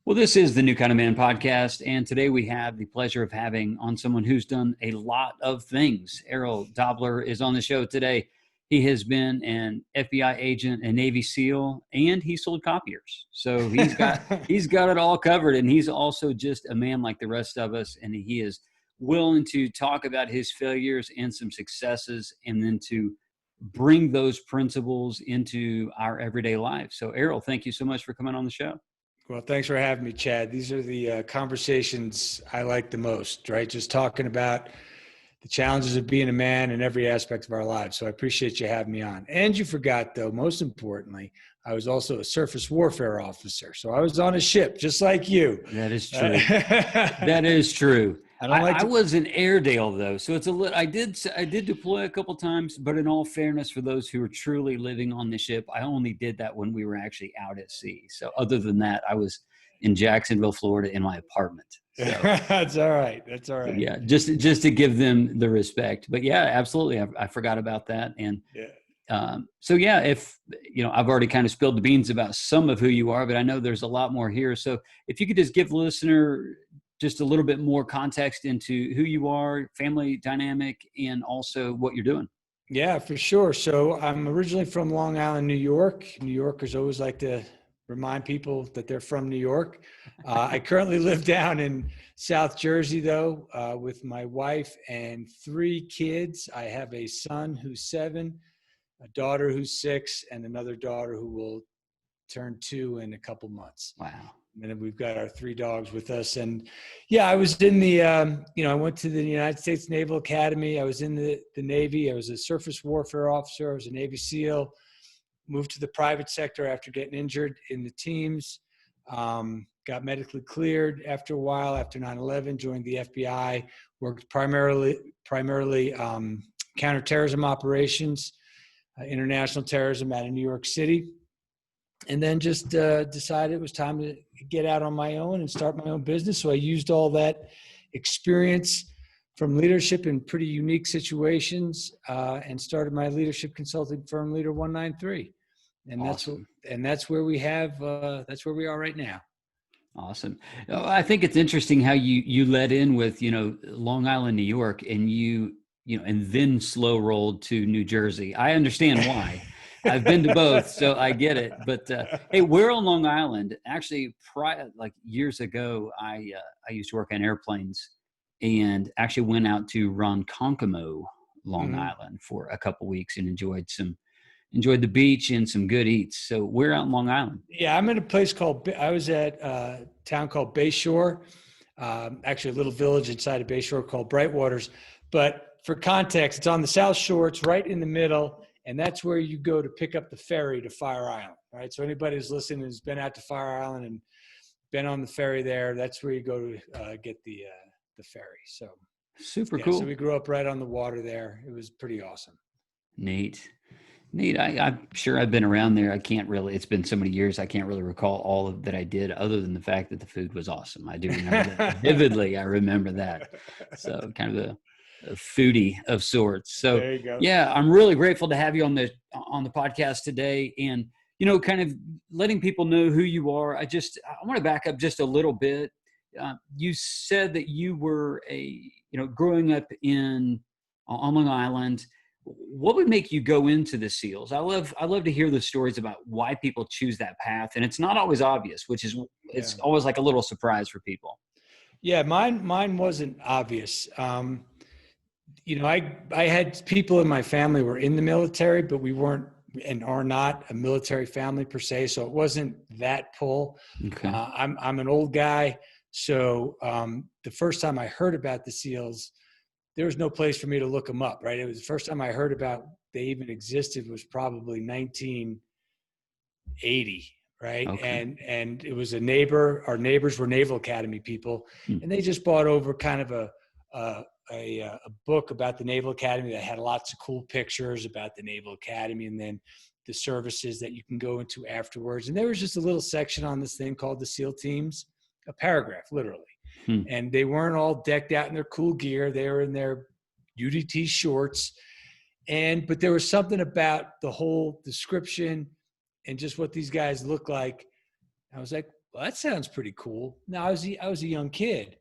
Well, this is the New Kind of Man podcast, and today we have the pleasure of having on someone who's done a lot of things. Errol Doebler is on the show today. He has been an FBI agent, a Navy SEAL, and he sold copiers. So he's got it all covered, and he's also just a man like the rest of us, and he is willing to talk about his failures and some successes, and then to bring those principles into our everyday life. So, Errol, thank you so much for coming on the show. Well, thanks for having me, Chad. These are the conversations I like the most, right? Just talking about the challenges of being a man in every aspect of our lives. So I appreciate you having me on. And you forgot, though, most importantly, I was also a surface warfare officer. So I was on a ship just like you. That is true. That is true. I was in Airedale though, so it's a little. I did deploy a couple times, but in all fairness, for those who are truly living on the ship, I only did that when we were actually out at sea. So other than that, I was in Jacksonville, Florida, in my apartment. So, That's all right. That's all right. Yeah, just to give them the respect. But yeah, absolutely, I forgot about that. And so yeah, if I've already kind of spilled the beans about some of who you are, but I know there's a lot more here. So if you could just give the listener just a little bit more context into who you are, family dynamic, and also what you're doing. Yeah, for sure. So I'm originally from Long Island, New York. New Yorkers always like to remind people that they're from New York. I currently live down in South Jersey, though, with my wife and 3 kids. I have a son who's 7, a daughter who's 6, and another daughter who will turn 2 in a couple months. Wow. And then we've got our 3 dogs with us. And yeah, I was in the, I went to the United States Naval Academy. I was in the Navy. I was a surface warfare officer. I was a Navy SEAL. Moved to the private sector after getting injured in the teams. Got medically cleared after a while, after 9/11, joined the FBI, worked primarily counterterrorism operations, international terrorism out of New York City. And then just decided it was time to get out on my own and start my own business. So I used all that experience from leadership in pretty unique situations and started my leadership consulting firm, Leader 193. And awesome. that's where we have, that's where we are right now. Awesome. I think it's interesting how you led in with, Long Island, New York, and and then slow rolled to New Jersey. I understand why. I've been to both, so I get it. But hey, we're on Long Island. Actually, years ago, I used to work on airplanes, and actually went out to Ronkonkoma, Long Island, for a couple weeks and enjoyed the beach and some good eats. So we're out in Long Island. Yeah, I'm in a place I was at a town called Bayshore, actually a little village inside of Bayshore called Brightwaters. But for context, it's on the South Shore. It's right in the middle. And that's where you go to pick up the ferry to Fire Island, right? So anybody who's listening who's been out to Fire Island and been on the ferry there, that's where you go to get the ferry. So super cool. So we grew up right on the water there. It was pretty awesome. Neat. I'm sure I've been around there. It's been so many years, I can't really recall all of that I did, other than the fact that the food was awesome. I do remember that vividly. I remember that. So kind of a foodie of sorts. So there you go. Yeah, I'm really grateful to have you on the podcast today, and kind of letting people know who you are. I want to back up just a little bit. You said that you were growing up on Long Island. What would make you go into the SEALs? I love to hear the stories about why people choose that path, and it's not always obvious, which is it's always like a little surprise for people. Yeah, mine wasn't obvious. I had people in my family who were in the military, but we weren't and are not a military family per se. So it wasn't that pull. Okay. I'm an old guy. So the first time I heard about the SEALs, there was no place for me to look them up, right? It was the first time I heard about they even existed was probably 1980, right? Okay. And it was a neighbor. Our neighbors were Naval Academy people, and they just bought over kind of a book about the Naval Academy that had lots of cool pictures about the Naval Academy and then the services that you can go into afterwards. And there was just a little section on this thing called the SEAL teams, a paragraph, literally. And they weren't all decked out in their cool gear. They were in their UDT shorts. But there was something about the whole description and just what these guys look like I was like, well, that sounds pretty cool. Now I was a young kid,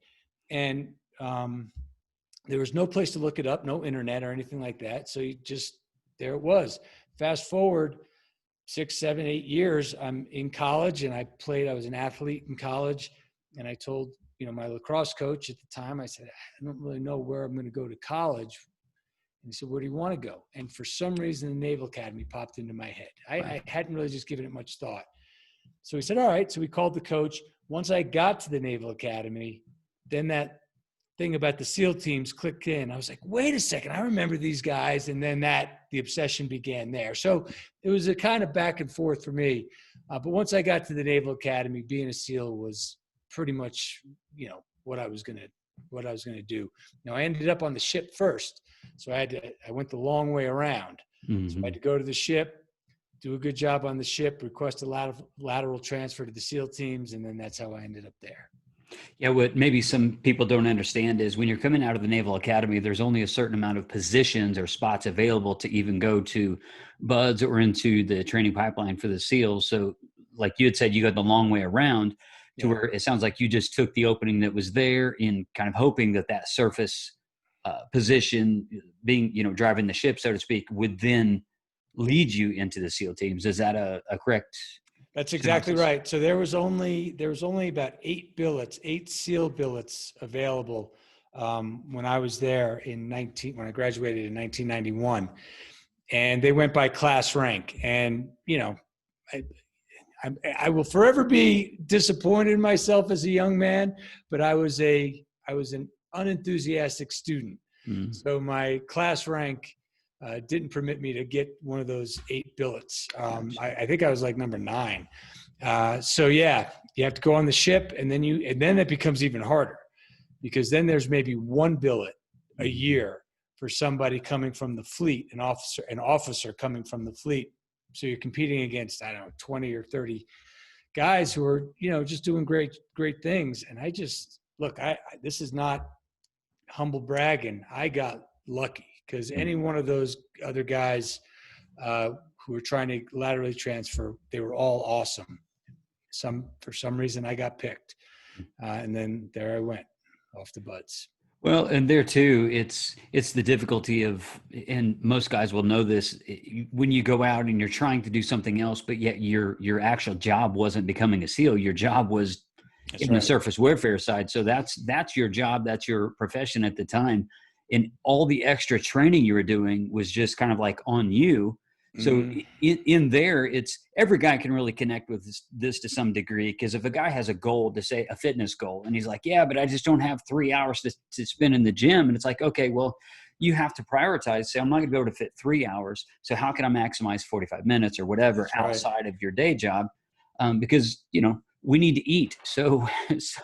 and there was no place to look it up, no internet or anything like that. So there it was. Fast forward 6, 7, 8 years, I'm in college, and I was an athlete in college. And I told, my lacrosse coach at the time, I said, I don't really know where I'm going to go to college. And he said, where do you want to go? And for some reason, the Naval Academy popped into my head. I hadn't really just given it much thought. So he said, all right. So we called the coach. Once I got to the Naval Academy, then that thing about the SEAL teams clicked in. I was like, wait a second, I remember these guys. And then the obsession began there. So it was a kind of back and forth for me. But once I got to the Naval Academy, being a SEAL was pretty much, what I was going to do. Now I ended up on the ship first. So I went the long way around. Mm-hmm. So I had to go to the ship, do a good job on the ship, request a lateral transfer to the SEAL teams. And then that's how I ended up there. Yeah, what maybe some people don't understand is when you're coming out of the Naval Academy, there's only a certain amount of positions or spots available to even go to BUDS or into the training pipeline for the SEALs. So like you had said, you got the long way around to where it sounds like you just took the opening that was there in kind of hoping that surface position being, driving the ship, so to speak, would then lead you into the SEAL teams. Is that a correct? That's exactly right. So there was only about 8 SEAL billets available when I was there when I graduated in 1991, and they went by class rank. And I will forever be disappointed in myself as a young man, but I was an unenthusiastic student. Mm-hmm. So my class rank didn't permit me to get one of those 8 billets. I think I was like number 9. So yeah, you have to go on the ship, and then it becomes even harder, because then there's maybe 1 billet a year for somebody coming from the fleet, an officer coming from the fleet. So you're competing against, 20 or 30 guys who are, just doing great things. And this is not humble bragging. I got lucky, because any one of those other guys who were trying to laterally transfer, they were all awesome. For some reason, I got picked. And then there I went off to BUDS. Well, and there too, it's the difficulty of, and most guys will know this, when you go out and you're trying to do something else, but yet your actual job wasn't becoming a SEAL. Your job was the surface warfare side. So that's your job. That's your profession at the time. And all the extra training you were doing was just kind of like on you. So in there, it's every guy can really connect with this to some degree, because if a guy has a goal, to say a fitness goal, and he's like, yeah, but I just don't have 3 hours to spend in the gym. And it's like, okay, well, you have to prioritize. Say, I'm not going to be able to fit 3 hours. So how can I maximize 45 minutes or whatever outside of your day job? Because, we need to eat. So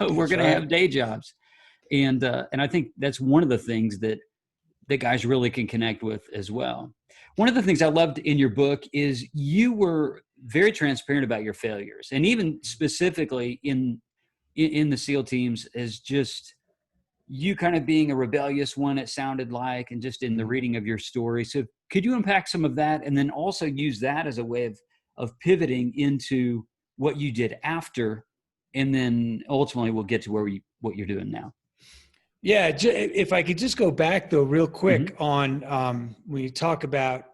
we're going to have day jobs. And I think that's one of the things that guys really can connect with as well. One of the things I loved in your book is you were very transparent about your failures, and even specifically in the SEAL teams, as just you kind of being a rebellious one, it sounded like, and just in the reading of your story. So could you unpack some of that, and then also use that as a way of pivoting into what you did after, and then ultimately we'll get to what you're doing now. Yeah, if I could just go back though real quick on when you talk about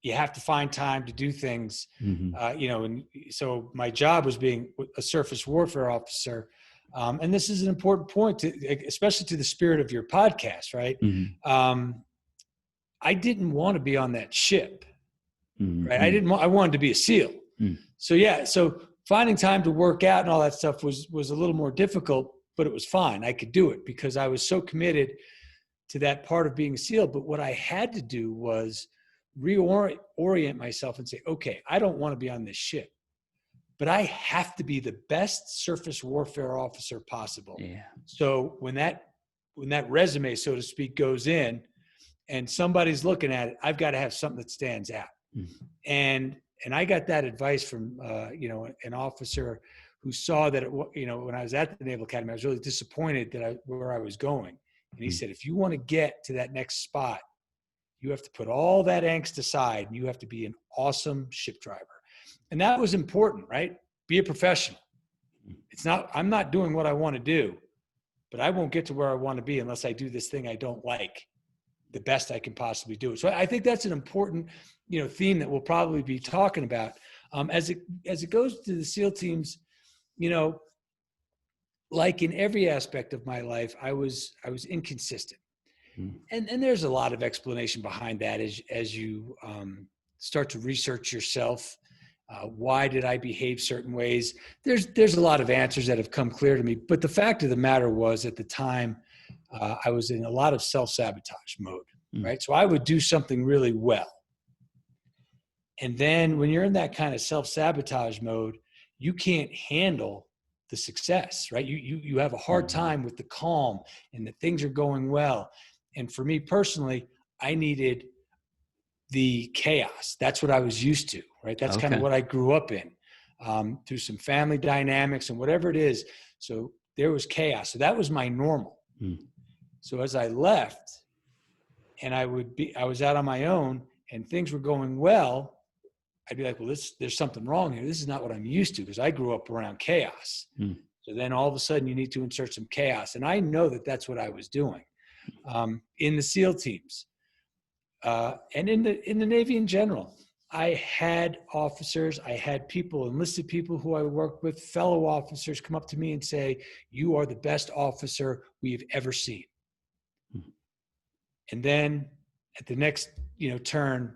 you have to find time to do things, and so my job was being a surface warfare officer, and this is an important point, especially to the spirit of your podcast, right? I didn't want to be on that ship, right? I wanted to be a SEAL. So finding time to work out and all that stuff was a little more difficult, but it was fine. I could do it because I was so committed to that part of being a SEAL. But what I had to do was reorient myself and say, okay, I don't want to be on this ship, but I have to be the best surface warfare officer possible. Yeah. So when that resume, so to speak, goes in and somebody's looking at it, I've got to have something that stands out. And I got that advice from, an officer who saw that, when I was at the Naval Academy, I was really disappointed where I was going. And he said, if you want to get to that next spot, you have to put all that angst aside, and you have to be an awesome ship driver. And that was important, right? be a professional. I'm not doing what I want to do, but I won't get to where I want to be unless I do this thing I don't like the best I can possibly do it. So I think that's an important, theme that we'll probably be talking about as it goes to the SEAL teams. Like in every aspect of my life, I was inconsistent, and there's a lot of explanation behind that as you start to research yourself. Why did I behave certain ways? There's a lot of answers that have come clear to me, but the fact of the matter was, at the time, I was in a lot of self-sabotage mode, right? So I would do something really well. And then when you're in that kind of self-sabotage mode, you can't handle the success, right? You have a hard time with the calm and that things are going well. And for me personally, I needed the chaos. That's what I was used to, right? That's kind of what I grew up in, through some family dynamics and whatever it is. So there was chaos. So that was my normal. So as I left and I was out on my own and things were going well, I'd be like, well, there's something wrong here. This is not what I'm used to, because I grew up around chaos. So then all of a sudden you need to insert some chaos. And I know that that's what I was doing in the SEAL teams and in the Navy in general. I had officers, I had people, enlisted people who I worked with, fellow officers come up to me and say, you are the best officer we've ever seen. And then at the next, turn,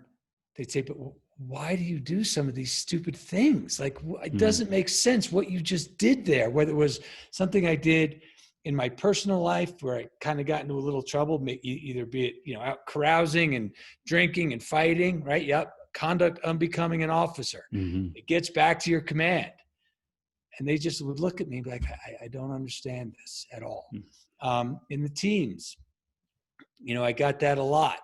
they'd say, but why do you do some of these stupid things? Like, it doesn't make sense what you just did there, whether it was something I did in my personal life where I kind of got into a little trouble, either be it, out carousing and drinking and fighting, right? Yep. Conduct unbecoming an officer. It gets back to your command. And they just would look at me and be like, I don't understand this at all. In the teams, I got that a lot.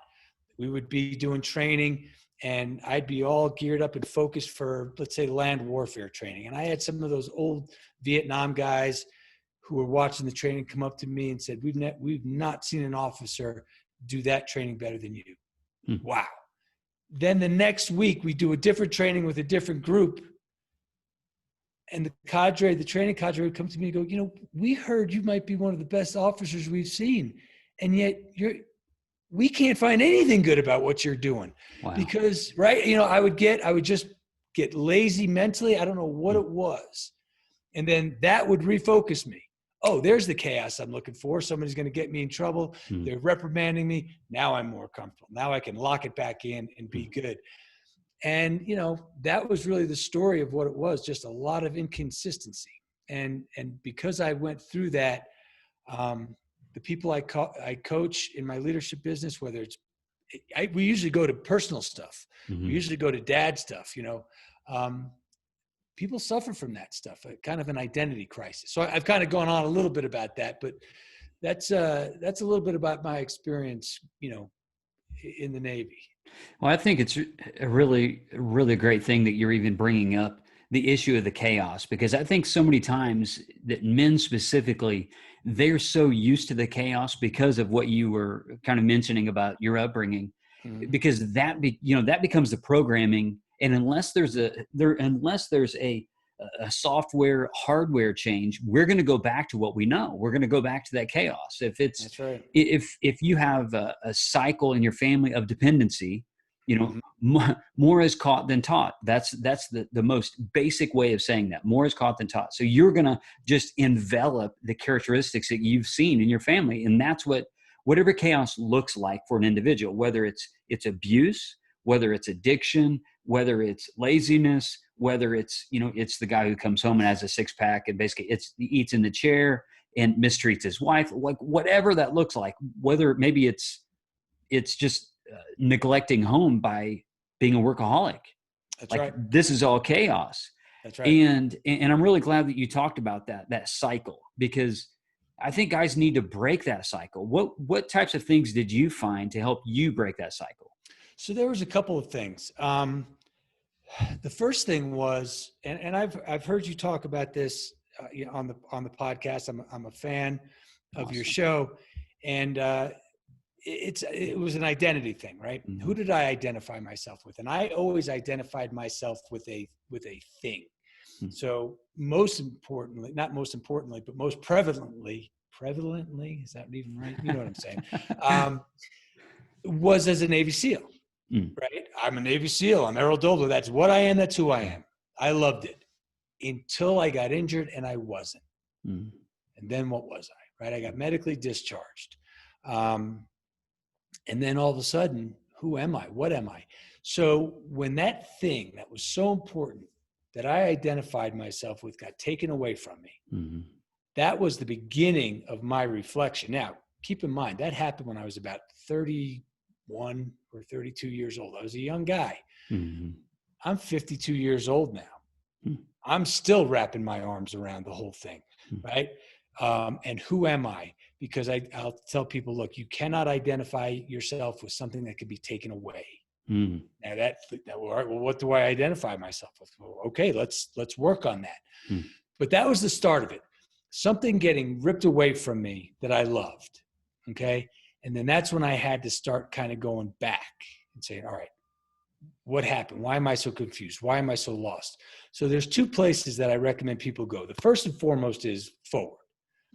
We would be doing training and I'd be all geared up and focused for, let's say, land warfare training. And I had some of those old Vietnam guys who were watching the training come up to me and said, we've not seen an officer do that training better than you. Wow. Then the next week we do a different training with a different group. And the training cadre would come to me and go, we heard you might be one of the best officers we've seen. And yet we can't find anything good about what you're doing. Wow. Because, right. I would just get lazy mentally. I don't know what it was. And then that would refocus me. Oh, there's the chaos I'm looking for. Somebody's going to get me in trouble. They're reprimanding me. Now I'm more comfortable. Now I can lock it back in and be good. And, that was really the story of what it was, just a lot of inconsistency. And because I went through that, the people I coach in my leadership business, whether it's, we usually go to personal stuff. We usually go to dad stuff, people suffer from that stuff, kind of an identity crisis. So I've kind of gone on a little bit about that, but that's a little bit about my experience, in the Navy. Well, I think it's a really, really great thing that you're even bringing up the issue of the chaos, because I think so many times that men specifically, they're so used to the chaos because of what you were kind of mentioning about your upbringing, because that becomes the programming. And unless there's a software hardware change, we're going to go back to what we know. We're going to go back to that chaos. That's right. If you have a cycle in your family of dependency, more is caught than taught. That's the most basic way of saying that. More is caught than taught. So you're going to just envelop the characteristics that you've seen in your family. And that's whatever chaos looks like for an individual, whether it's abuse, whether it's addiction, whether it's laziness, whether it's, it's the guy who comes home and has a six pack and basically he eats in the chair and mistreats his wife, like whatever that looks like, whether maybe it's just neglecting home by being a workaholic. That's right. This is all chaos. That's right. And I'm really glad that you talked about that cycle, because I think guys need to break that cycle. What types of things did you find to help you break that cycle? So there was a couple of things. The first thing was, and I've heard you talk about this on the podcast. I'm a fan of your show, and it was an identity thing, right? Who did I identify myself with? And I always identified myself with a thing. Hmm. So most importantly, not most importantly, but most prevalently, is that even right? You know what I'm saying? Was as a Navy SEAL, Hmm. right? I'm a Navy SEAL. I'm Errol Doebler. That's what I am. That's who I am. I loved it until I got injured and I wasn't. Hmm. And then what was I, right? I got medically discharged. And then all of a sudden, who am I? What am I? So when that thing that was so important that I identified myself with got taken away from me, Hmm. that was the beginning of my reflection. Now, keep in mind, that happened when I was about 31 or 32 years old. I was a young guy. Hmm. I'm 52 years old now. Hmm. I'm still wrapping my arms around the whole thing, right? And who am I? Because I'll tell people, look, you cannot identify yourself with something that could be taken away. Hmm. Now all right, well, what do I identify myself with? Well, okay, let's work on that. Hmm. But that was the start of it. Something getting ripped away from me that I loved. Okay. And then that's when I had to start kind of going back and saying, all right, what happened? Why am I so confused? Why am I so lost? So there's two places that I recommend people go. The first and foremost is forward.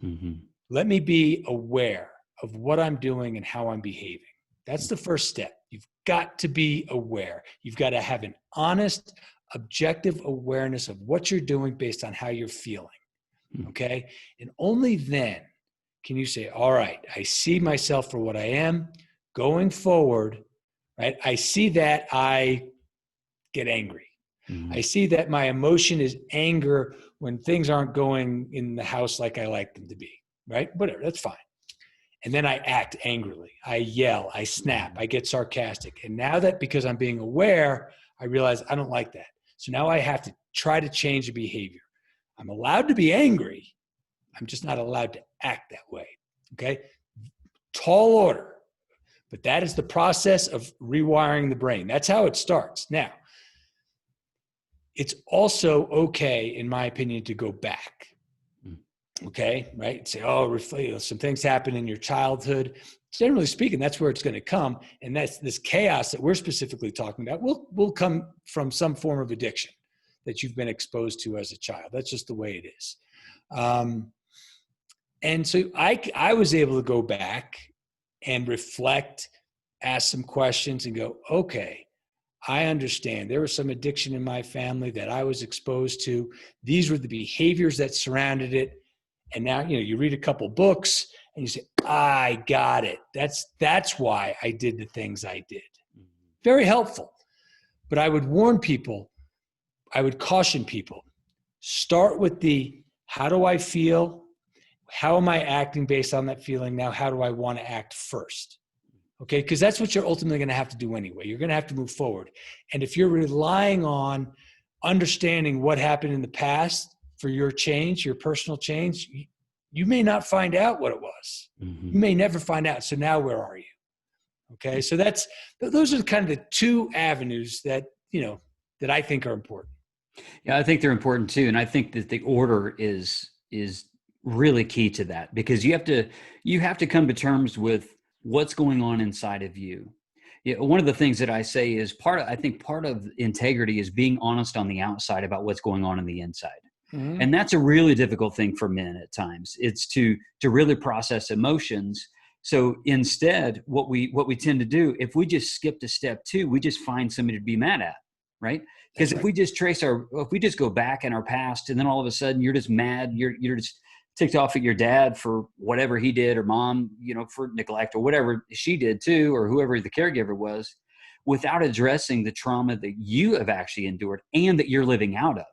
Hmm. Let me be aware of what I'm doing and how I'm behaving. That's the first step. You've got to be aware. You've got to have an honest, objective awareness of what you're doing based on how you're feeling. Okay. And only then can you say, all right, I see myself for what I am going forward, right? I see that I get angry. Hmm. I see that my emotion is anger when things aren't going in the house like I like them to be, right? Whatever, that's fine. And then I act angrily. I yell, I snap, I get sarcastic. And now that because I'm being aware, I realize I don't like that. So now I have to try to change the behavior. I'm allowed to be angry. I'm just not allowed to act that way. Okay. Tall order. But that is the process of rewiring the brain. That's how it starts. Now, it's also okay, in my opinion, to go back. Okay, right? Say, oh, some things happen in your childhood. Generally speaking, that's where it's going to come. And that's this chaos that we're specifically talking about will come from some form of addiction that you've been exposed to as a child. That's just the way it is. And so I was able to go back and reflect, ask some questions and go, okay, I understand. There was some addiction in my family that I was exposed to. These were the behaviors that surrounded it. And now, you read a couple books and you say, I got it. That's why I did the things I did. Very helpful. But I would warn people, I would caution people, start with the, how do I feel? How am I acting based on that feeling? Now, how do I want to act first? Okay, because that's what you're ultimately going to have to do anyway. You're going to have to move forward. And if you're relying on understanding what happened in the past for your change, your personal change, you may not find out what it was. Hmm. You may never find out. So now where are you? Okay, so those are kind of the two avenues that I think are important. Yeah, I think they're important too, and I think that the order is really key to that, because you have to come to terms with what's going on inside of you. Yeah, one of the things that I say is I think part of integrity is being honest on the outside about what's going on the inside. Mm-hmm. And that's a really difficult thing for men at times. It's to really process emotions. So instead, what we tend to do, if we just skip to step 2, we just find somebody to be mad at, right? Because if we just if we just go back in our past, and then all of a sudden you're just mad, you're just ticked off at your dad for whatever he did, or mom, for neglect, or whatever she did too, or whoever the caregiver was, without addressing the trauma that you have actually endured and that you're living out of.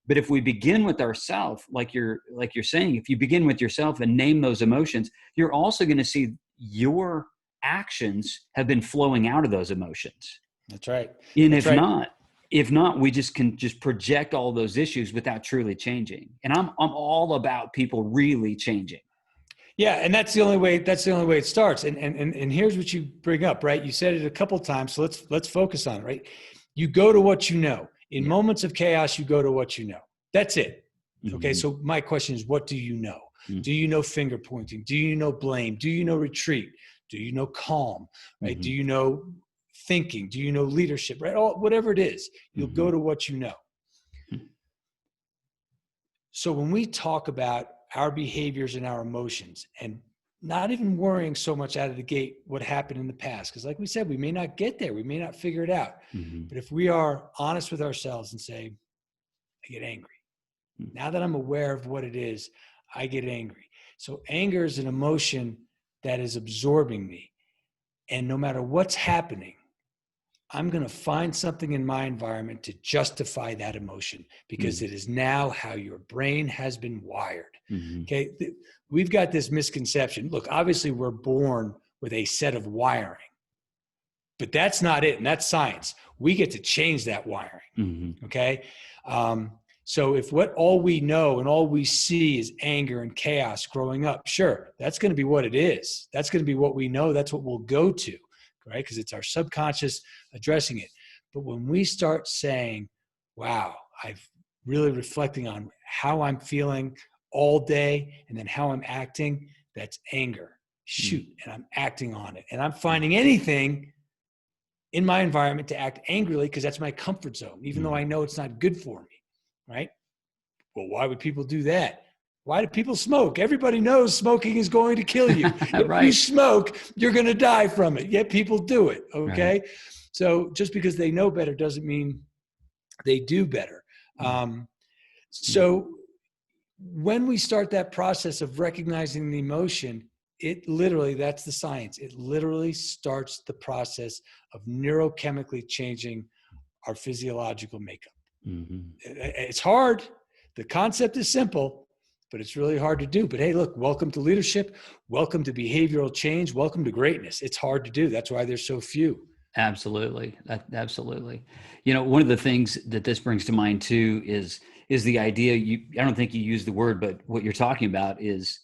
But if we begin with ourselves, like you're saying, if you begin with yourself and name those emotions, you're also going to see your actions have been flowing out of those emotions. That's right. And That's right. if not, we can project all those issues without truly changing. And I'm all about people really changing. Yeah, and that's the only way it starts. And here's what you bring up, right? You said it a couple of times, so let's focus on it, right? You go to what you know. In moments of chaos, you go to what you know. That's it. Okay, so my question is, what do you know? Do you know finger pointing? Do you know blame? Do you know retreat? Do you know calm? Right? Do you know thinking? Do you know leadership? Right? Whatever it is, you'll go to what you know. So when we talk about our behaviors and our emotions, and not even worrying so much out of the gate what happened in the past, because like we said, we may not get there, we may not figure it out. Mm-hmm. But if we are honest with ourselves and say, I get angry. Now that I'm aware of what it is, I get angry. So anger is an emotion that is absorbing me. And no matter what's happening, I'm going to find something in my environment to justify that emotion, because it is now how your brain has been wired. Mm-hmm. Okay. We've got this misconception. Look, obviously we're born with a set of wiring, but that's not it. And that's science. We get to change that wiring. Mm-hmm. Okay. So if all we know and all we see is anger and chaos growing up, sure, that's going to be what it is. That's going to be what we know. That's what we'll go to, right? Because it's our subconscious addressing it. But when we start saying, wow, I've really reflecting on how I'm feeling all day and then how I'm acting, that's anger. Shoot, and I'm acting on it. And I'm finding anything in my environment to act angrily because that's my comfort zone, even though I know it's not good for me. Right? Well, why would people do that? Why do people smoke? Everybody knows smoking is going to kill you. If Right. you smoke, you're going to die from it. Yet people do it. Okay. Right. So just because they know better doesn't mean they do better. So when we start that process of recognizing the emotion, it literally, that's the science. It literally starts the process of neurochemically changing our physiological makeup. Mm-hmm. It's hard. The concept is simple, but it's really hard to do. But hey, look, welcome to leadership. Welcome to behavioral change. Welcome to greatness. It's hard to do. That's why there's so few. Absolutely. Absolutely. You know, one of the things that this brings to mind too is the idea, I don't think you use the word, but what you're talking about is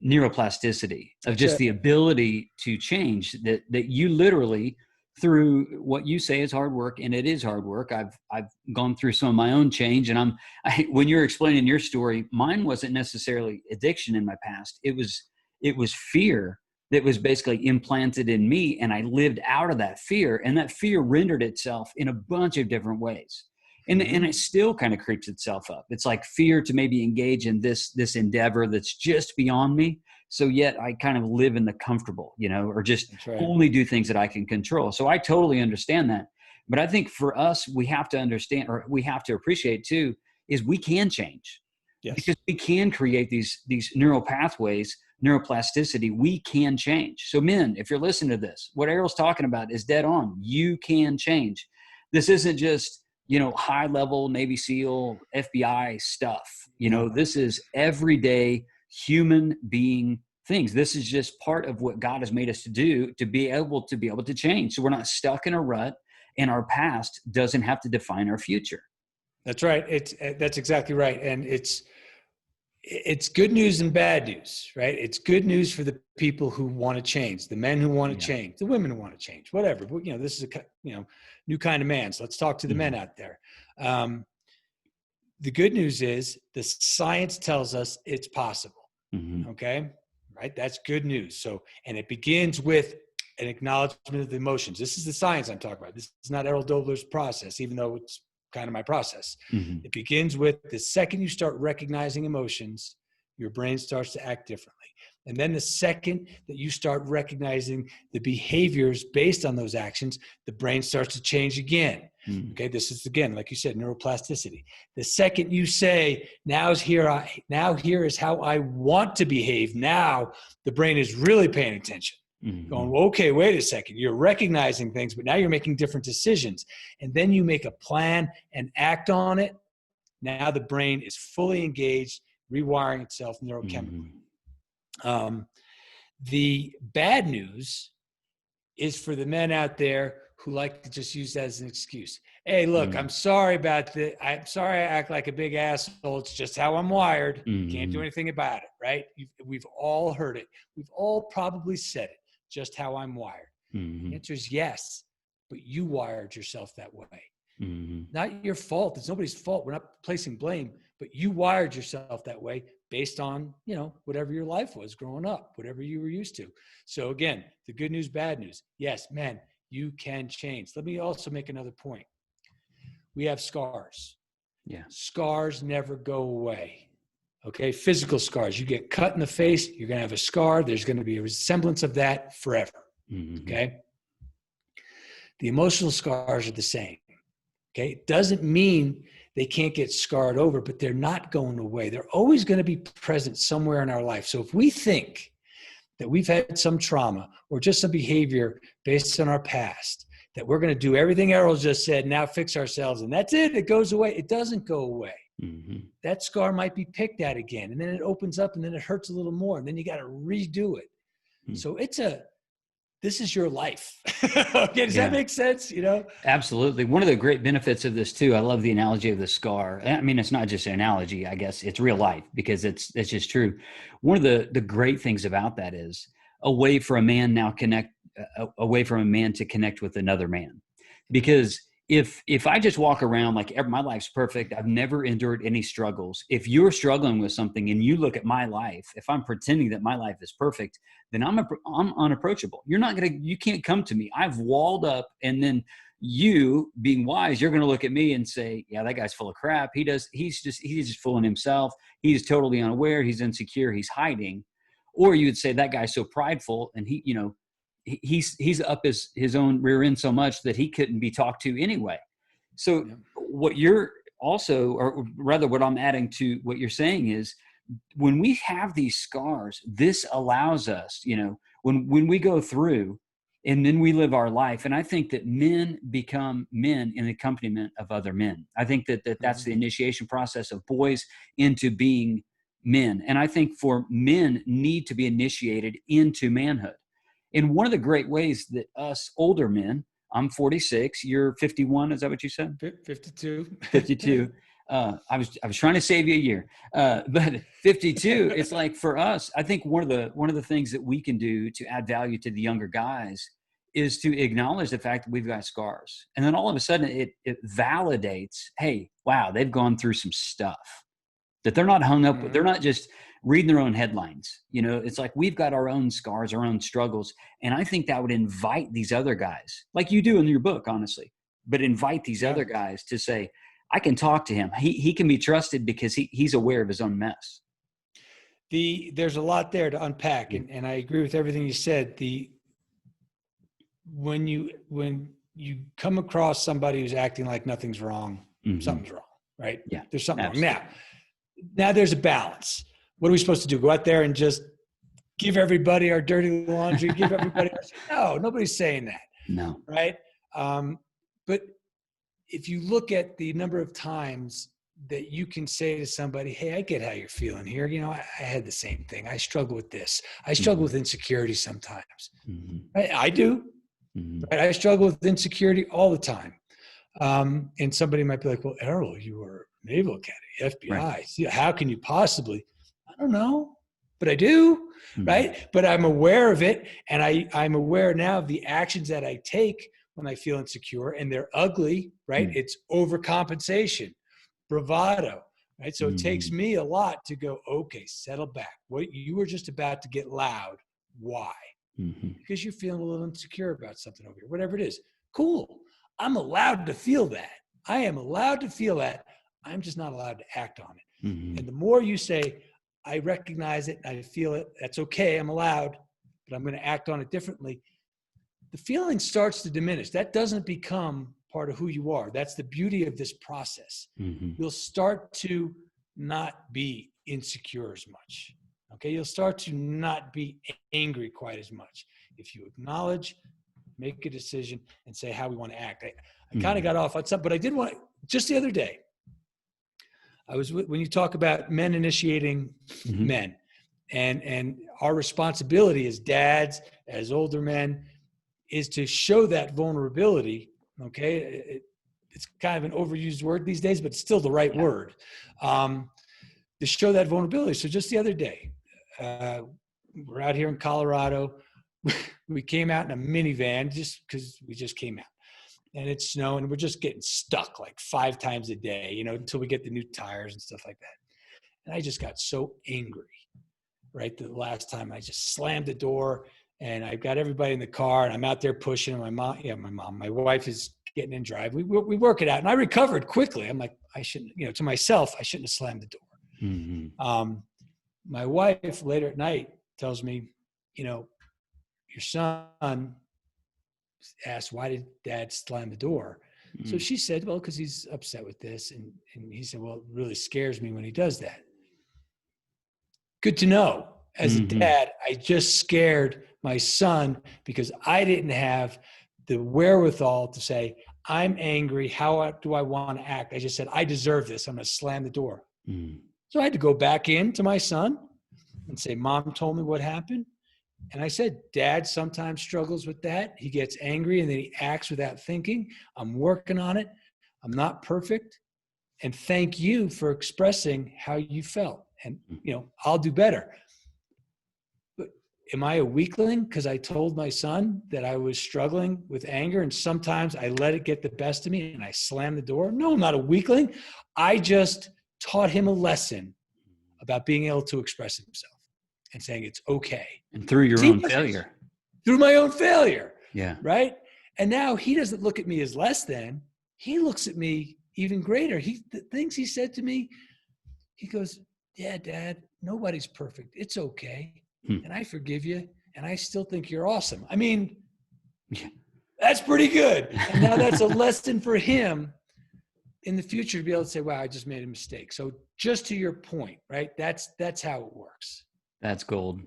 neuroplasticity of That's just it. the ability to change, that you literally, through what you say is hard work, and it is hard work. I've gone through some of my own change, and when you're explaining your story, mine wasn't necessarily addiction in my past. It was fear that was basically implanted in me, and I lived out of that fear, and that fear rendered itself in a bunch of different ways. And it still kind of creeps itself up. It's like fear to maybe engage in this endeavor that's just beyond me. So yet I kind of live in the comfortable, or just only do things that I can control. So I totally understand that. But I think for us, we have to understand, or we have to appreciate too, is we can change. Yes. Because we can create these neural pathways, neuroplasticity. We can change. So men, if you're listening to this, what Errol's talking about is dead on. You can change. This isn't just, high level Navy SEAL, FBI stuff. This is everyday human being things. This is just part of what God has made us to do, to be able to change. So we're not stuck in a rut, and our past doesn't have to define our future. That's right. That's exactly right. And it's good news and bad news, right? It's good news for the people who want to change, the men who want to change, the women who want to change, whatever. But, this is a new kind of man. So let's talk to the men out there. The good news is the science tells us it's possible. Okay. Right. That's good news. So, and it begins with an acknowledgement of the emotions. This is the science I'm talking about. This is not Errol Doebler's process, even though it's kind of my process. It begins with the second you start recognizing emotions, your brain starts to act differently. And then the second that you start recognizing the behaviors based on those actions, the brain starts to change again. Okay, this is, again, like you said, neuroplasticity. The second you say, now here is how I want to behave, now the brain is really paying attention. Going, well, okay, wait a second. You're recognizing things, but now you're making different decisions. And then you make a plan and act on it. Now the brain is fully engaged, rewiring itself neurochemically. The bad news is for the men out there who like to just use that as an excuse. Hey, look, I'm sorry about that. I'm sorry I act like a big asshole. It's just how I'm wired. Can't do anything about it, right? We've all heard it. We've all probably said it, just how I'm wired. The answer is yes, but you wired yourself that way. Not your fault. It's nobody's fault. We're not placing blame, but you wired yourself that way based on, whatever your life was growing up, whatever you were used to. So again, the good news, bad news. Yes, man, you can change. Let me also make another point. We have scars. Yeah. Scars never go away. Okay. Physical scars. You get cut in the face, you're going to have a scar. There's going to be a resemblance of that forever. Mm-hmm. Okay. The emotional scars are the same. Okay. It doesn't mean they can't get scarred over, but they're not going away. They're always going to be present somewhere in our life. So if we think that we've had some trauma or just some behavior based on our past, that we're going to do everything Errol just said, now fix ourselves, and that's it, it goes away. It doesn't go away. Mm-hmm. That scar might be picked at again, and then it opens up, and then it hurts a little more, and then you got to redo it. Mm-hmm. So this is your life. Okay, does that make sense? Absolutely. One of the great benefits of this too, I love the analogy of the scar. I mean, it's not just an analogy, I guess it's real life, because it's just true. One of the great things about that is a way for a man to connect with another man. Because if I just walk around like my life's perfect, I've never endured any struggles. If you're struggling with something and you look at my life, if I'm pretending that my life is perfect, then I'm unapproachable. You can't come to me. I've walled up, and then you, being wise, you're going to look at me and say, yeah, that guy's full of crap. He's just fooling himself. He's totally unaware. He's insecure. He's hiding. Or you would say that guy's so prideful, and he's up his own rear end so much that he couldn't be talked to anyway. So what you're also, or rather what I'm adding to what you're saying is, when we have these scars, this allows us, when we go through and then we live our life. And I think that men become men in the accompaniment of other men. I think that's the initiation process of boys into being men. And I think for men need to be initiated into manhood. And one of the great ways that us older men, I'm 46, you're 51, is that what you said? 52. 52. I was trying to save you a year, but 52. It's like, for us, I think one of the things that we can do to add value to the younger guys is to acknowledge the fact that we've got scars, and then all of a sudden it validates, hey, wow, they've gone through some stuff that they're not hung up with. They're not just reading their own headlines. It's like we've got our own scars, our own struggles, and I think that would invite these other guys, like you do in your book, honestly, but invite these other guys to say, I can talk to him. He can be trusted because he's aware of his own mess. There's a lot there to unpack, and I agree with everything you said. When you come across somebody who's acting like nothing's wrong, something's wrong, right? Yeah, there's something wrong. Now there's a balance. What are we supposed to do? Go out there and just give everybody our dirty laundry? Give everybody? No, nobody's saying that. No, right? But if you look at the number of times that you can say to somebody, hey, I get how you're feeling here. I had the same thing. I struggle with this. I struggle with insecurity sometimes. I do. Right? I struggle with insecurity all the time. And somebody might be like, well, Errol, you were Naval Academy, FBI. Right. See, how can you possibly? I don't know, but I do, right? But I'm aware of it. And I'm aware now of the actions that I take when I feel insecure, and they're ugly, right? It's overcompensation, bravado, right? So it takes me a lot to go, okay, settle back. What you were just about to get loud. Why? Because you're feeling a little insecure about something over here, whatever it is. Cool. I'm allowed to feel that. I am allowed to feel that. I'm just not allowed to act on it. And the more you say, I recognize it, I feel it, that's okay, I'm allowed, but I'm going to act on it differently, the feeling starts to diminish. That doesn't become part of who you are. That's the beauty of this process. You'll start to not be insecure as much. Okay, you'll start to not be angry quite as much if you acknowledge, make a decision, and say how we want to act. I kind of got off on something, but I did want, just the other day, when you talk about men initiating men, and our responsibility as dads, as older men, is to show that vulnerability. Okay, it's kind of an overused word these days, but it's still the right word, to show that vulnerability. So just the other day, we're out here in Colorado. We came out in a minivan just because we just came out, and it's snowing, and we're just getting stuck like 5 times a day, until we get the new tires and stuff like that. And I just got so angry, right? The last time I just slammed the door, and I've got everybody in the car, and I'm out there pushing, and my wife is getting in drive. We work it out, and I recovered quickly. I'm like, I shouldn't, to myself, I shouldn't have slammed the door. Mm-hmm. My wife later at night tells me, your son asked, why did dad slam the door? Mm-hmm. So she said, well, because he's upset with this. And he said, well, it really scares me when he does that. Good to know. As a dad, I just scared my son because I didn't have the wherewithal to say, I'm angry. How do I want to act? I just said, I deserve this. I'm going to slam the door. Mm-hmm. So I had to go back in to my son and say, Mom told me what happened. And I said, Dad sometimes struggles with that. He gets angry and then he acts without thinking. I'm working on it. I'm not perfect. And thank you for expressing how you felt. And, I'll do better. But am I a weakling because I told my son that I was struggling with anger and sometimes I let it get the best of me and I slammed the door? No, I'm not a weakling. I just taught him a lesson about being able to express himself and saying it's okay. And through your own failure. Through my own failure. Yeah. Right? And now he doesn't look at me as less than. He looks at me even greater. The things he said to me, he goes, yeah, Dad, nobody's perfect. It's okay. And I forgive you. And I still think you're awesome. I mean, that's pretty good. And now that's a lesson for him in the future to be able to say, wow, I just made a mistake. So just to your point, right? That's how it works. That's gold.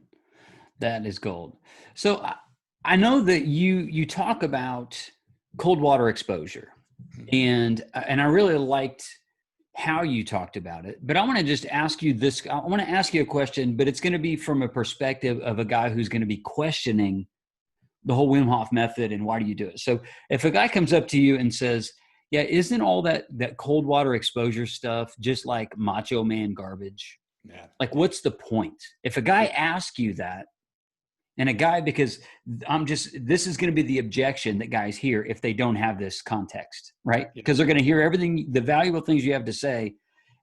That is gold. So I know that you talk about cold water exposure, and I really liked how you talked about it. But I want to just ask you this. I want to ask you a question, but it's going to be from a perspective of a guy who's going to be questioning the whole Wim Hof method and why do you do it? So if a guy comes up to you and says, yeah, isn't all that cold water exposure stuff just like macho man garbage? Yeah. Like, what's the point? If a guy asks you that, and a guy, because this is going to be the objection that guys hear if they don't have this context, right? Because they're going to hear everything, the valuable things you have to say,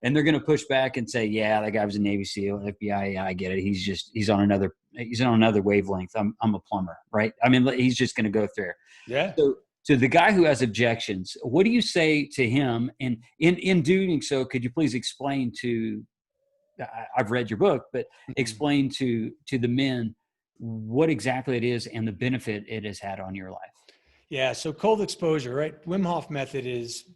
and they're going to push back and say, yeah, that guy was a Navy SEAL, FBI, yeah, I get it. He's on another wavelength. I'm a plumber, right? I mean, he's just going to go through. Yeah. So to the guy who has objections, what do you say to him? And in doing so, could you please explain to, I've read your book, but explain to the men what exactly it is and the benefit it has had on your life. Yeah. So cold exposure, right? Wim Hof method is,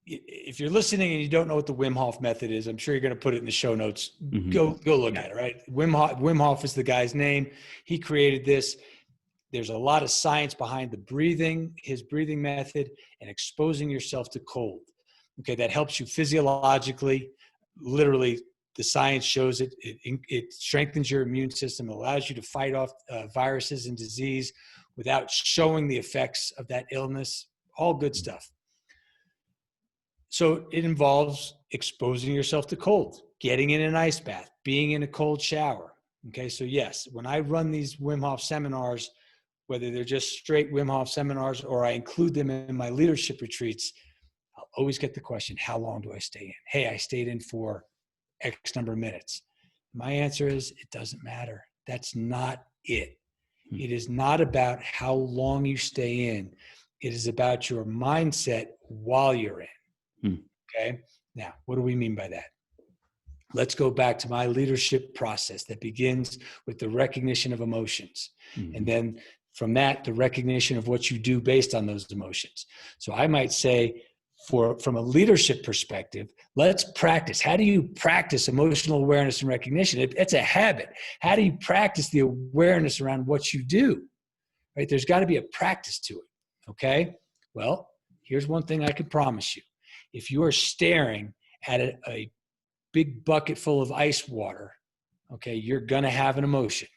if you're listening and you don't know what the Wim Hof method is, I'm sure you're going to put it in the show notes. Go look at it, right? Wim Hof is the guy's name. He created this. There's a lot of science behind the breathing, his breathing method, and exposing yourself to cold. Okay. That helps you physiologically, literally. The science shows it. It strengthens your immune system, allows you to fight off viruses and disease without showing the effects of that illness. All good stuff. So it involves exposing yourself to cold, getting in an ice bath, being in a cold shower. Okay, so yes, when I run these Wim Hof seminars, whether they're just straight Wim Hof seminars or I include them in my leadership retreats, I'll always get the question, how long do I stay in? Hey, I stayed in for X number of minutes. My answer is, it doesn't matter. That's not it. It is not about how long you stay in. It is about your mindset while you're in. Okay. Now, what do we mean by that? Let's go back to my leadership process that begins with the recognition of emotions. And then from that, the recognition of what you do based on those emotions. So I might say, from a leadership perspective, let's practice. How do you practice emotional awareness and recognition? It's a habit. How do you practice the awareness around what you do? Right? There's got to be a practice to it. Okay. Well, here's one thing I can promise you. If you are staring at a big bucket full of ice water, okay, you're going to have an emotion.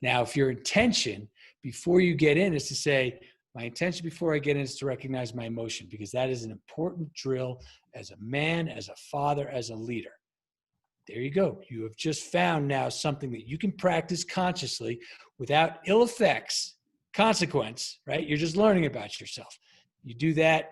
Now, if your intention before you get in is to say, my intention before I get in is to recognize my emotion, because that is an important drill as a man, as a father, as a leader. There you go. You have just found now something that you can practice consciously without ill effects, consequence, right? You're just learning about yourself. You do that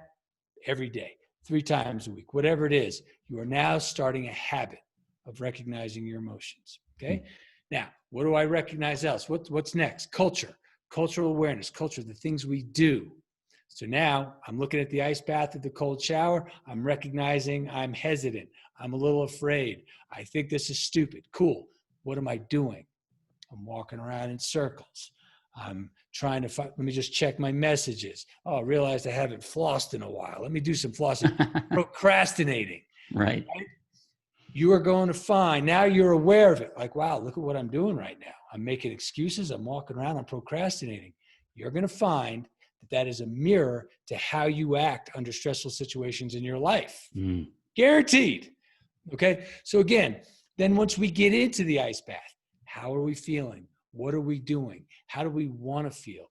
every day, 3 times a week, whatever it is. You are now starting a habit of recognizing your emotions. Okay. Now, what do I recognize else? What's next? Culture. Cultural awareness, culture, the things we do. So now I'm looking at the ice bath or the cold shower. I'm recognizing I'm hesitant. I'm a little afraid. I think this is stupid. Cool. What am I doing? I'm walking around in circles. I'm trying to find, let me just check my messages. Oh, I realized I haven't flossed in a while. Let me do some flossing. Procrastinating. Right. You are going to find, now you're aware of it. Like, wow, look at what I'm doing right now. I'm making excuses. I'm walking around. I'm procrastinating. You're going to find that that is a mirror to how you act under stressful situations in your life. Guaranteed. Okay. So again, then once we get into the ice bath, how are we feeling? What are we doing? How do we want to feel?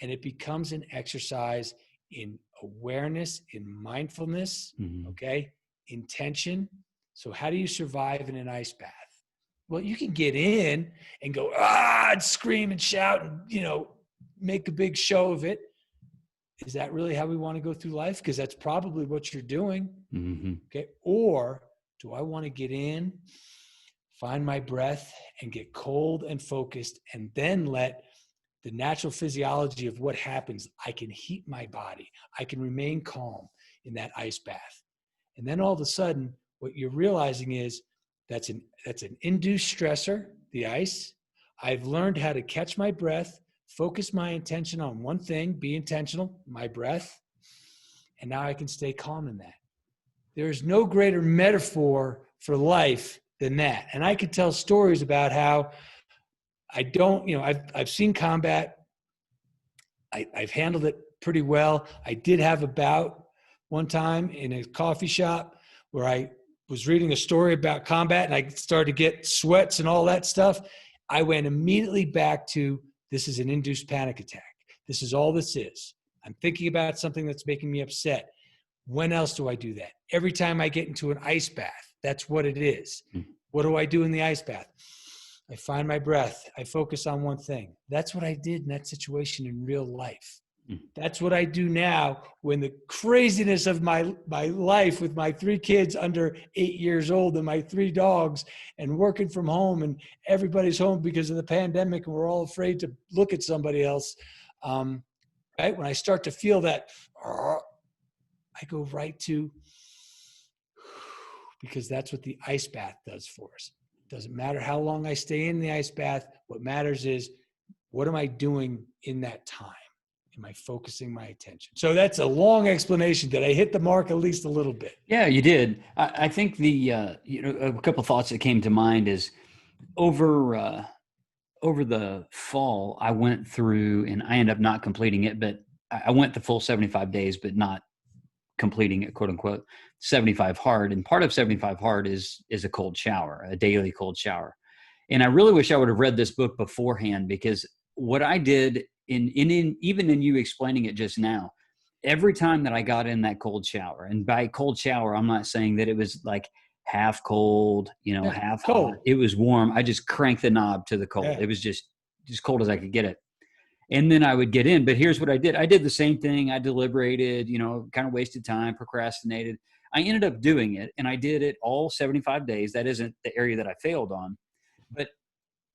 And it becomes an exercise in awareness, in mindfulness, okay, intention. So how do you survive in an ice bath? Well, you can get in and go, and scream and shout and, make a big show of it. Is that really how we want to go through life? Because that's probably what you're doing. Okay. Or do I want to get in, find my breath, and get cold and focused, and then let the natural physiology of what happens, I can heat my body. I can remain calm in that ice bath. And then all of a sudden, what you're realizing is that's an induced stressor, the ice. I've learned how to catch my breath, focus my intention on one thing, be intentional, my breath, and now I can stay calm in that. There is no greater metaphor for life than that. And I could tell stories about how I've seen combat. I've handled it pretty well. I did have a bout one time in a coffee shop where I was reading a story about combat and I started to get sweats and all that stuff. I went immediately back to, this is an induced panic attack. This is all this is. I'm thinking about something that's making me upset. When else do I do that? Every time I get into an ice bath, that's what it is. What do I do in the ice bath? I find my breath. I focus on one thing. That's what I did in that situation in real life. That's what I do now when the craziness of my life with my 3 kids under 8 years old and my 3 dogs and working from home and everybody's home because of the pandemic and we're all afraid to look at somebody else. Right? When I start to feel that, I go right to, because that's what the ice bath does for us. It doesn't matter how long I stay in the ice bath. What matters is, what am I doing in that time? Am I focusing my attention? So that's a long explanation. Did I hit the mark at least a little bit? Yeah, you did. I think a couple of thoughts that came to mind is over the fall, I went through, and I ended up not completing it, but I went the full 75 days, but not completing it, quote unquote, 75 hard. And part of 75 hard is a cold shower, a daily cold shower. And I really wish I would have read this book beforehand, because what I did even in you explaining it just now, every time that I got in that cold shower, and by cold shower, I'm not saying that it was like half cold, half cold. hot. It was warm. I just cranked the knob to the cold. Yeah. It was just cold as I could get it. And then I would get in. But here's what I did. I did the same thing. I deliberated, kind of wasted time, procrastinated. I ended up doing it, and I did it all 75 days. That isn't the area that I failed on. But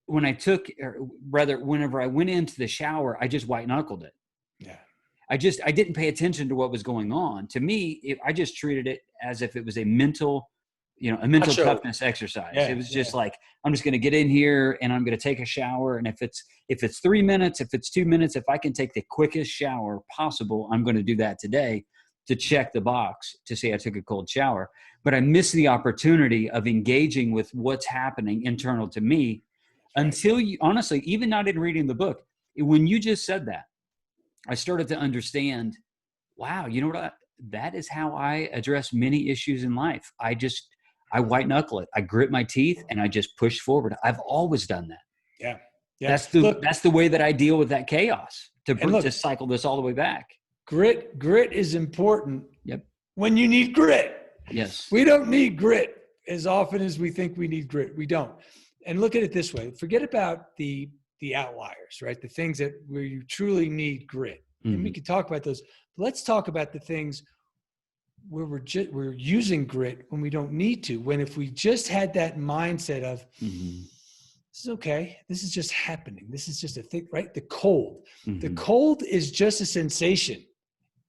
whenever I went into the shower, I just white knuckled it. Yeah. I didn't pay attention to what was going on. To me, I just treated it as if it was a mental toughness exercise. Yeah, it was just like, I'm just going to get in here and I'm going to take a shower. And if it's 3 minutes, if it's 2 minutes, if I can take the quickest shower possible, I'm going to do that today to check the box to say I took a cold shower. But I missed the opportunity of engaging with what's happening internal to me until honestly, even not in reading the book, when you just said that, I started to understand, wow, you know what? That is how I address many issues in life. I white knuckle it. I grit my teeth and I just push forward. I've always done that. Yeah. That's the way that I deal with that chaos to cycle this all the way back. Grit is important. Yep. When you need grit. Yes. We don't need grit as often as we think we need grit. We don't. And look at it this way. Forget about the outliers, right? The things where you truly need grit. And we could talk about those. But let's talk about the things where we're using grit when we don't need to. When if we just had that mindset of, this is okay. This is just happening. This is just a thing, right? The cold. The cold is just a sensation.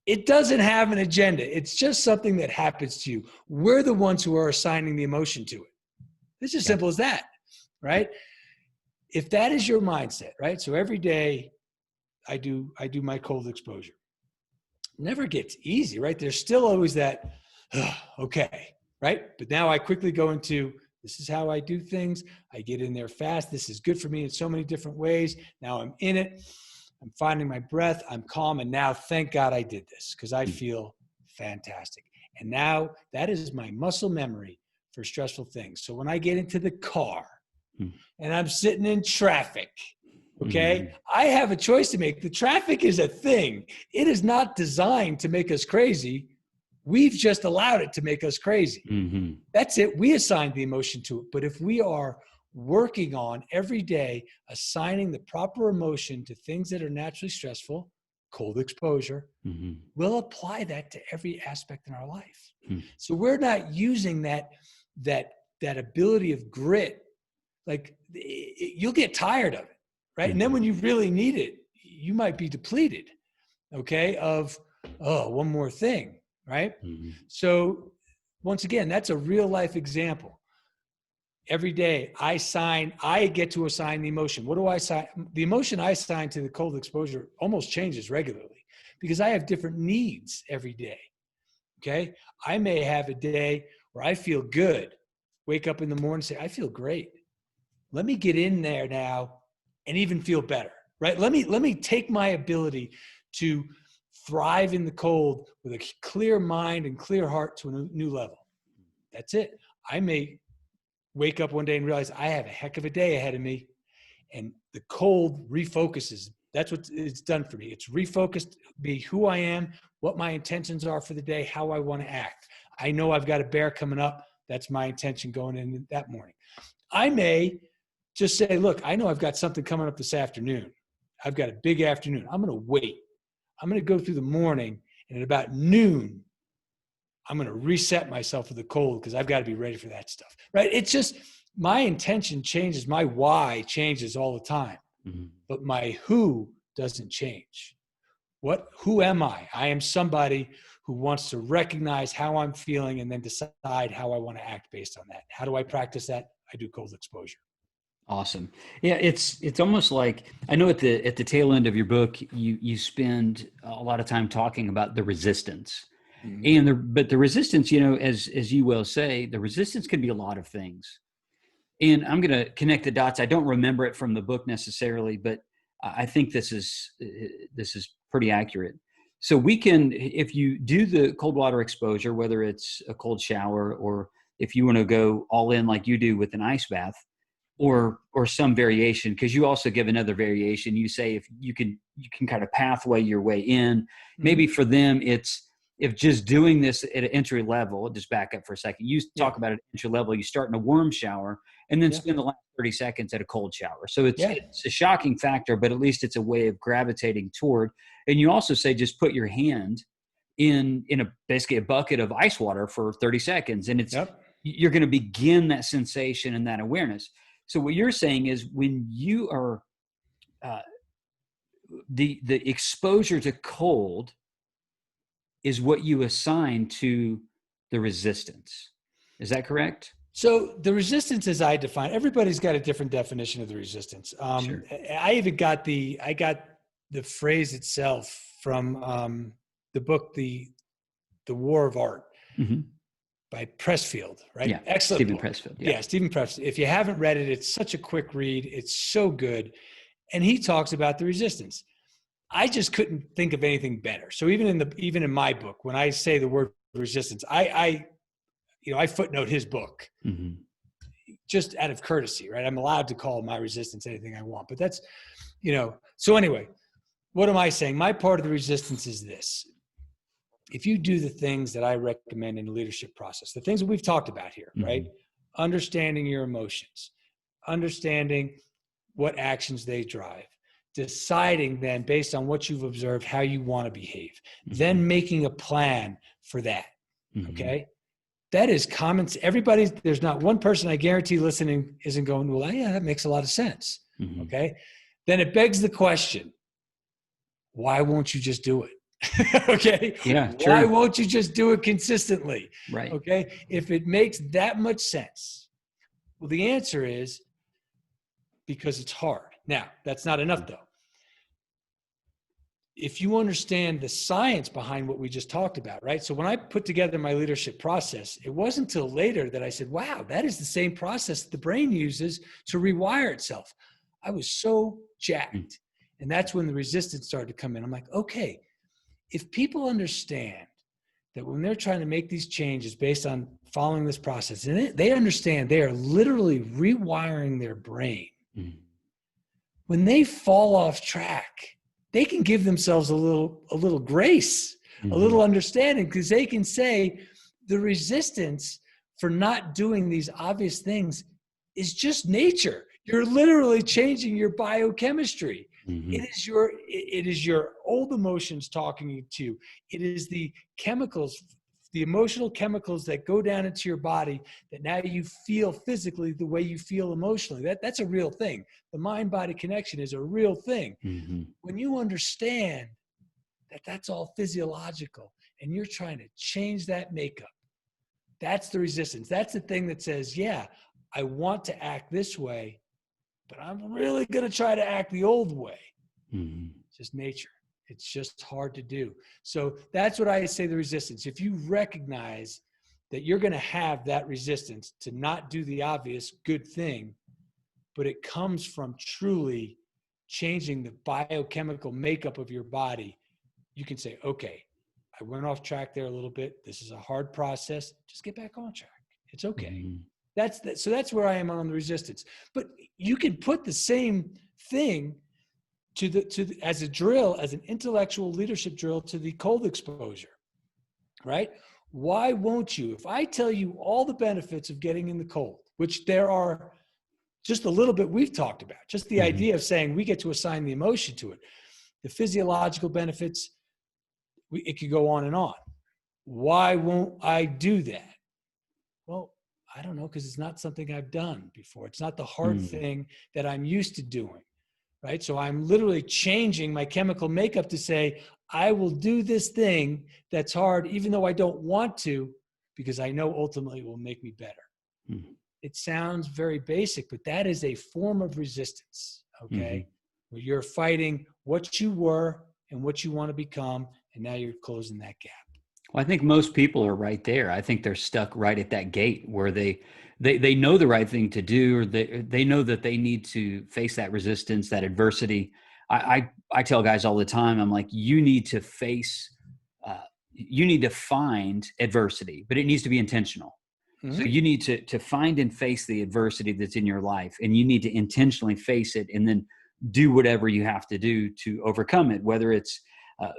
It doesn't have an agenda. It's just something that happens to you. We're the ones who are assigning the emotion to it. It's as simple as that, right? If that is your mindset, right? So every day I do my cold exposure. Never gets easy, right? There's still always that, okay, right? But now I quickly go into, this is how I do things. I get in there fast. This is good for me in so many different ways. Now I'm in it. I'm finding my breath. I'm calm. And now, thank God I did this because I feel fantastic. And now that is my muscle memory for stressful things. So when I get into the car and I'm sitting in traffic, okay, I have a choice to make. The traffic is a thing. It is not designed to make us crazy. We've just allowed it to make us crazy. That's it. We assigned the emotion to it. But if we are working on every day, assigning the proper emotion to things that are naturally stressful, cold exposure, we'll apply that to every aspect in our life. So we're not using that ability of grit. Like you'll get tired of it, right? And then when you really need it, you might be depleted, okay, of, one more thing, right? So once again, that's a real life example. Every day I get to assign the emotion. What do I assign? The emotion I assign to the cold exposure almost changes regularly because I have different needs every day. Okay. I may have a day where I feel good, wake up in the morning, and say, I feel great. Let me get in there now and even feel better, right? Let me take my ability to thrive in the cold with a clear mind and clear heart to a new level. That's it. I may wake up one day and realize I have a heck of a day ahead of me. And the cold refocuses. That's what it's done for me. It's refocused me who I am, what my intentions are for the day, how I want to act. I know I've got a bear coming up. That's my intention going in that morning. I may just say, look, I know I've got something coming up this afternoon. I've got a big afternoon. I'm going to wait. I'm going to go through the morning, and at about noon, I'm going to reset myself for the cold because I've got to be ready for that stuff, right? It's just my intention changes. My why changes all the time, but my who doesn't change. Who am I? I am somebody who wants to recognize how I'm feeling and then decide how I want to act based on that. How do I practice that? I do cold exposure. Awesome. Yeah, it's almost like, I know at the tail end of your book, you spend a lot of time talking about the resistance. But the resistance, as you will say, the resistance can be a lot of things. And I'm going to connect the dots. I don't remember it from the book necessarily, but I think this is pretty accurate. So we can, if you do the cold water exposure, whether it's a cold shower or if you want to go all in like you do with an ice bath, or some variation, because you also give another variation. You say if you can kind of pathway your way in. Maybe for them it's, if just doing this at an entry level, just back up for a second. You talk about an entry level, you start in a warm shower and then spend the last 30 seconds at a cold shower. So it's a shocking factor, but at least it's a way of gravitating toward. And you also say, just put your hand in basically a bucket of ice water for 30 seconds. And you're going to begin that sensation and that awareness. So what you're saying is when you are the exposure to cold is what you assign to the resistance. Is that correct? So the resistance, as I define, everybody's got a different definition of the resistance. Sure. I got the phrase itself from the book, The War of Art. By Pressfield, right? Yeah, Excellent Stephen book. Pressfield. Yeah, Stephen Pressfield. If you haven't read it, it's such a quick read. It's so good. And he talks about the resistance. I just couldn't think of anything better. So even in my book, when I say the word resistance, I footnote his book just out of courtesy, right? I'm allowed to call my resistance anything I want, but that's, so anyway, what am I saying? My part of the resistance is this. If you do the things that I recommend in the leadership process, the things that we've talked about here, right? Understanding your emotions, understanding what actions they drive, deciding then based on what you've observed, how you want to behave, then making a plan for that. Okay. That is common. There's not one person I guarantee listening isn't going, well, yeah, that makes a lot of sense. Okay. Then it begs the question, why won't you just do it? Okay. Yeah, Why true. won't you just do it consistently? Right. Okay. If it makes that much sense, well, the answer is because it's hard. Now, that's not enough though. If you understand the science behind what we just talked about, right? So when I put together my leadership process, it wasn't until later that I said, wow, that is the same process the brain uses to rewire itself. I was so jacked. And that's when the resistance started to come in. I'm like, okay, if people understand that when they're trying to make these changes based on following this process, and they understand they are literally rewiring their brain, when they fall off track, they can give themselves a little grace, a little understanding, because they can say the resistance for not doing these obvious things is just nature. You're literally changing your biochemistry. It is your old emotions talking to you. It is the chemicals, the emotional chemicals that go down into your body that now you feel physically the way you feel emotionally. That's a real thing. The mind-body connection is a real thing. When you understand that that's all physiological and you're trying to change that makeup, that's the resistance. That's the thing that says, yeah, I want to act this way, but I'm really going to try to act the old way. It's just nature. It's just hard to do. So that's what I say the resistance. If you recognize that you're going to have that resistance to not do the obvious good thing, but it comes from truly changing the biochemical makeup of your body, you can say, okay, I went off track there a little bit. This is a hard process. Just get back on track. It's okay. So that's where I am on the resistance. But you can put the same thing as a drill, as an intellectual leadership drill, to the cold exposure, right? Why won't you? If I tell you all the benefits of getting in the cold, which there are just a little bit we've talked about, just the idea of saying we get to assign the emotion to it, the physiological benefits, it could go on and on. Why won't I do that? Well, I don't know, because it's not something I've done before. It's not the hard thing that I'm used to doing. Right? So I'm literally changing my chemical makeup to say, I will do this thing that's hard, even though I don't want to, because I know ultimately it will make me better. It sounds very basic, but that is a form of resistance. Okay. Where you're fighting what you were and what you want to become. And now you're closing that gap. Well, I think most people are right there. I think they're stuck right at that gate where they know the right thing to do, or they know that they need to face that resistance, that adversity. I tell guys all the time, I'm like, you need to find adversity, but it needs to be intentional. So you need to find and face the adversity that's in your life, and you need to intentionally face it and then do whatever you have to do to overcome it, whether it's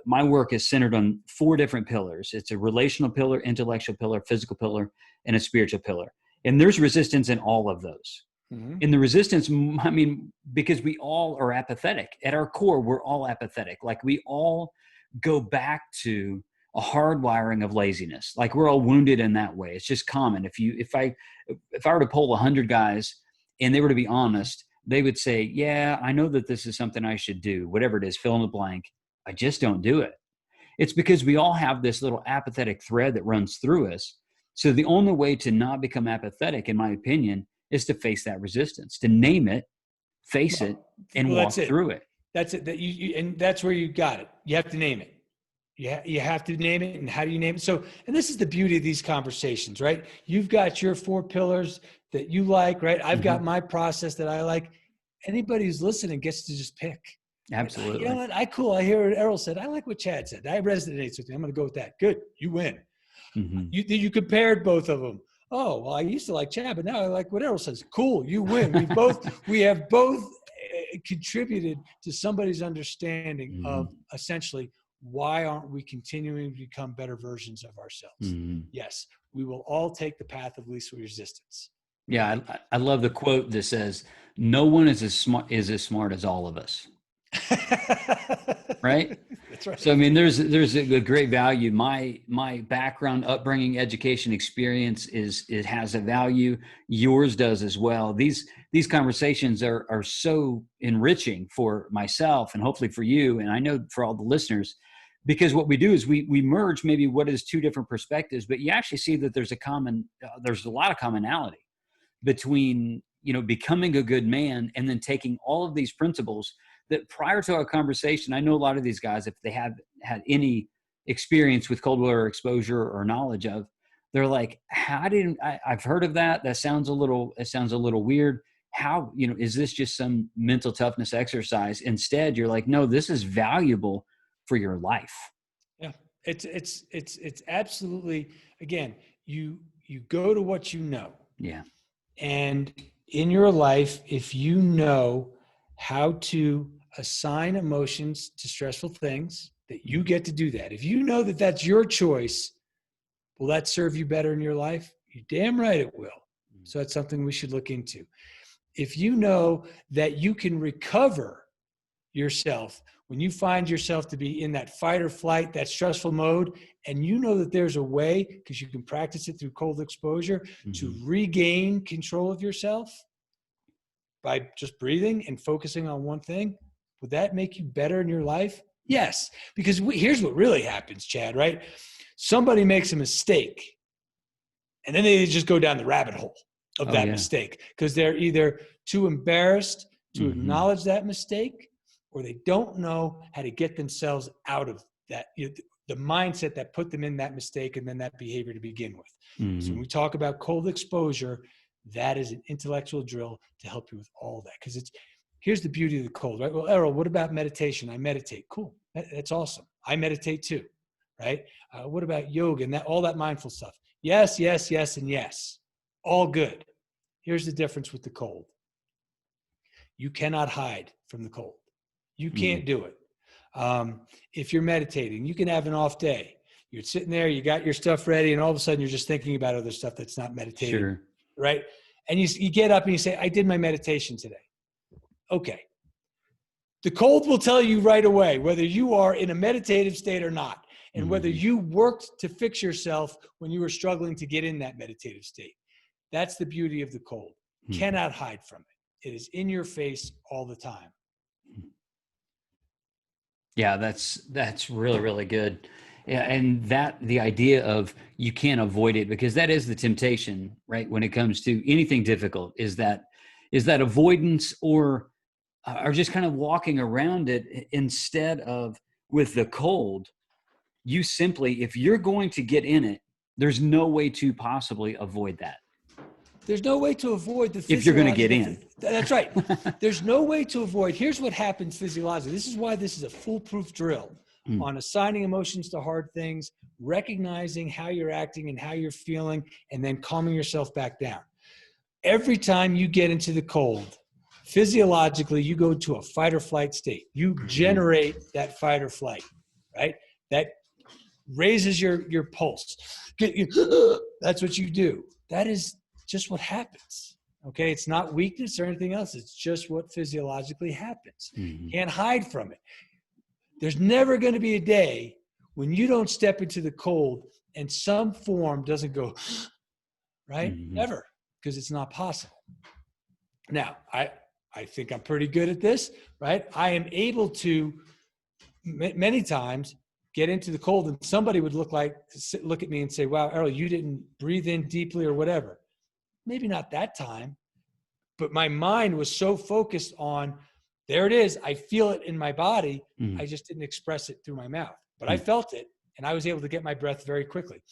my work is centered on 4 different pillars. It's a relational pillar, intellectual pillar, physical pillar, and a spiritual pillar. And there's resistance in all of those. In the resistance, I mean, because we all are apathetic. At our core, we're all apathetic. Like we all go back to a hardwiring of laziness. Like we're all wounded in that way. It's just common. If I were to poll 100 guys and they were to be honest, they would say, yeah, I know that this is something I should do, whatever it is, fill in the blank. I just don't do it. It's because we all have this little apathetic thread that runs through us. So the only way to not become apathetic, in my opinion, is to face that resistance, to name it, face it, and walk through it. That's it. And that's where you got it. You have to name it. You have to name it. And how do you name it? So, and this is the beauty of these conversations, right? You've got your 4 pillars that you like, right? I've got my process that I like. Anybody who's listening gets to just pick. Absolutely. You know what? I hear what Errol said. I like what Chad said. That resonates with me. I'm going to go with that. Good. You win. You compared both of them. Oh, well, I used to like Chad, but now I like what Errol says. Cool. You win. We have both contributed to somebody's understanding of essentially why aren't we continuing to become better versions of ourselves? Yes, we will all take the path of least resistance. Yeah, I love the quote that says, "No one is as smart as all of us." Right? That's right. So I mean, there's a great value. My background, upbringing, education, experience it has a value. Yours does as well. These conversations are so enriching for myself and hopefully for you, and I know for all the listeners, because what we do is we merge maybe what is two different perspectives, but you actually see that there's there's a lot of commonality between, becoming a good man and then taking all of these principles that prior to our conversation, I know a lot of these guys, if they have had any experience with cold water exposure or knowledge of, they're like, I've heard of that. It sounds a little weird. How, is this just some mental toughness exercise? Instead, you're like, no, this is valuable for your life. Yeah. It's absolutely, again, you go to what you know. Yeah. And in your life, if you know how to assign emotions to stressful things, that you get to do that. If you know that that's your choice, will that serve you better in your life? You're damn right it will. So that's something we should look into. If you know that you can recover yourself when you find yourself to be in that fight or flight, that stressful mode, and you know that there's a way, because you can practice it through cold exposure, to regain control of yourself by just breathing and focusing on one thing, would that make you better in your life? Yes, because here's what really happens, Chad, right? Somebody makes a mistake, and then they just go down the rabbit hole of that mistake because they're either too embarrassed to acknowledge that mistake, or they don't know how to get themselves out of that, the mindset that put them in that mistake and then that behavior to begin with. So when we talk about cold exposure, that is an intellectual drill to help you with all that. Because here's the beauty of the cold, right? Well, Errol, what about meditation? I meditate. Cool. That's awesome. I meditate too, right? What about yoga and all that mindful stuff? Yes, yes, yes, and yes. All good. Here's the difference with the cold. You cannot hide from the cold. You can't do it. If you're meditating, you can have an off day. You're sitting there, you got your stuff ready, and all of a sudden you're just thinking about other stuff that's not meditating, right? And you get up and you say, I did my meditation today. Okay. The cold will tell you right away whether you are in a meditative state or not, and whether you worked to fix yourself when you were struggling to get in that meditative state. That's the beauty of the cold. Cannot hide from it. It is in your face all the time. Yeah, that's really, really good. Yeah, and the idea of you can't avoid it, because that is the temptation, right? When it comes to anything difficult, is that avoidance or just kind of walking around it, instead of with the cold, you simply, if you're going to get in it, there's no way to possibly avoid that. There's no way to avoid the if you're going to get in. That's right. There's no way to avoid. Here's what happens physiologically. This is why this is a foolproof drill on assigning emotions to hard things, recognizing how you're acting and how you're feeling, and then calming yourself back down. Every time you get into the cold, physiologically, you go to a fight or flight state. You generate that fight or flight, right? That raises your pulse. That's what you do. That is just what happens. Okay. It's not weakness or anything else. It's just what physiologically happens. Can't hide from it. There's never going to be a day when you don't step into the cold and some form doesn't go, right? Never, because it's not possible. Now, I think I'm pretty good at this, right? I am able to many times get into the cold and somebody would look at me and say, wow, Errol, you didn't breathe in deeply or whatever. Maybe not that time, but my mind was so focused on, there it is. I feel it in my body. I just didn't express it through my mouth, but I felt it and I was able to get my breath very quickly.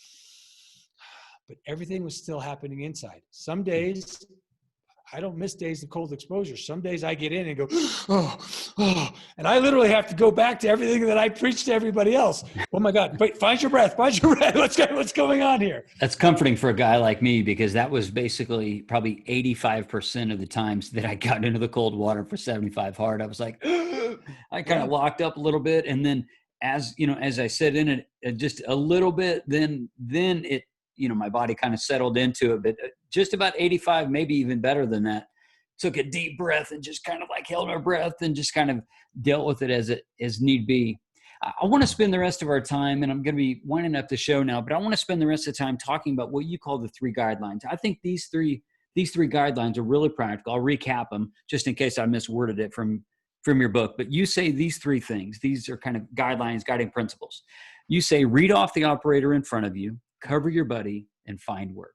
But everything was still happening inside. Some days, I don't miss days of cold exposure. Some days I get in and go, oh, and I literally have to go back to everything that I preached to everybody else. Oh my God, wait, find your breath. What's going on here? That's comforting for a guy like me, because that was basically probably 85% of the times that I got into the cold water for 75 hard. I was like, I kind of locked up a little bit. And then as I sat in it just a little bit, then it, my body kind of settled into it, but just about 85, maybe even better than that. Took a deep breath and just kind of like held our breath and just kind of dealt with it as need be. I want to spend the rest of our time, and I'm going to be winding up the show now, but I want to spend the rest of the time talking about what you call the 3 guidelines. I think these three guidelines are really practical. I'll recap them just in case I misworded it from from your book, but you say these three things. These are kind of guidelines, guiding principles. You say, read off the operator in front of you, cover your buddy, and find work.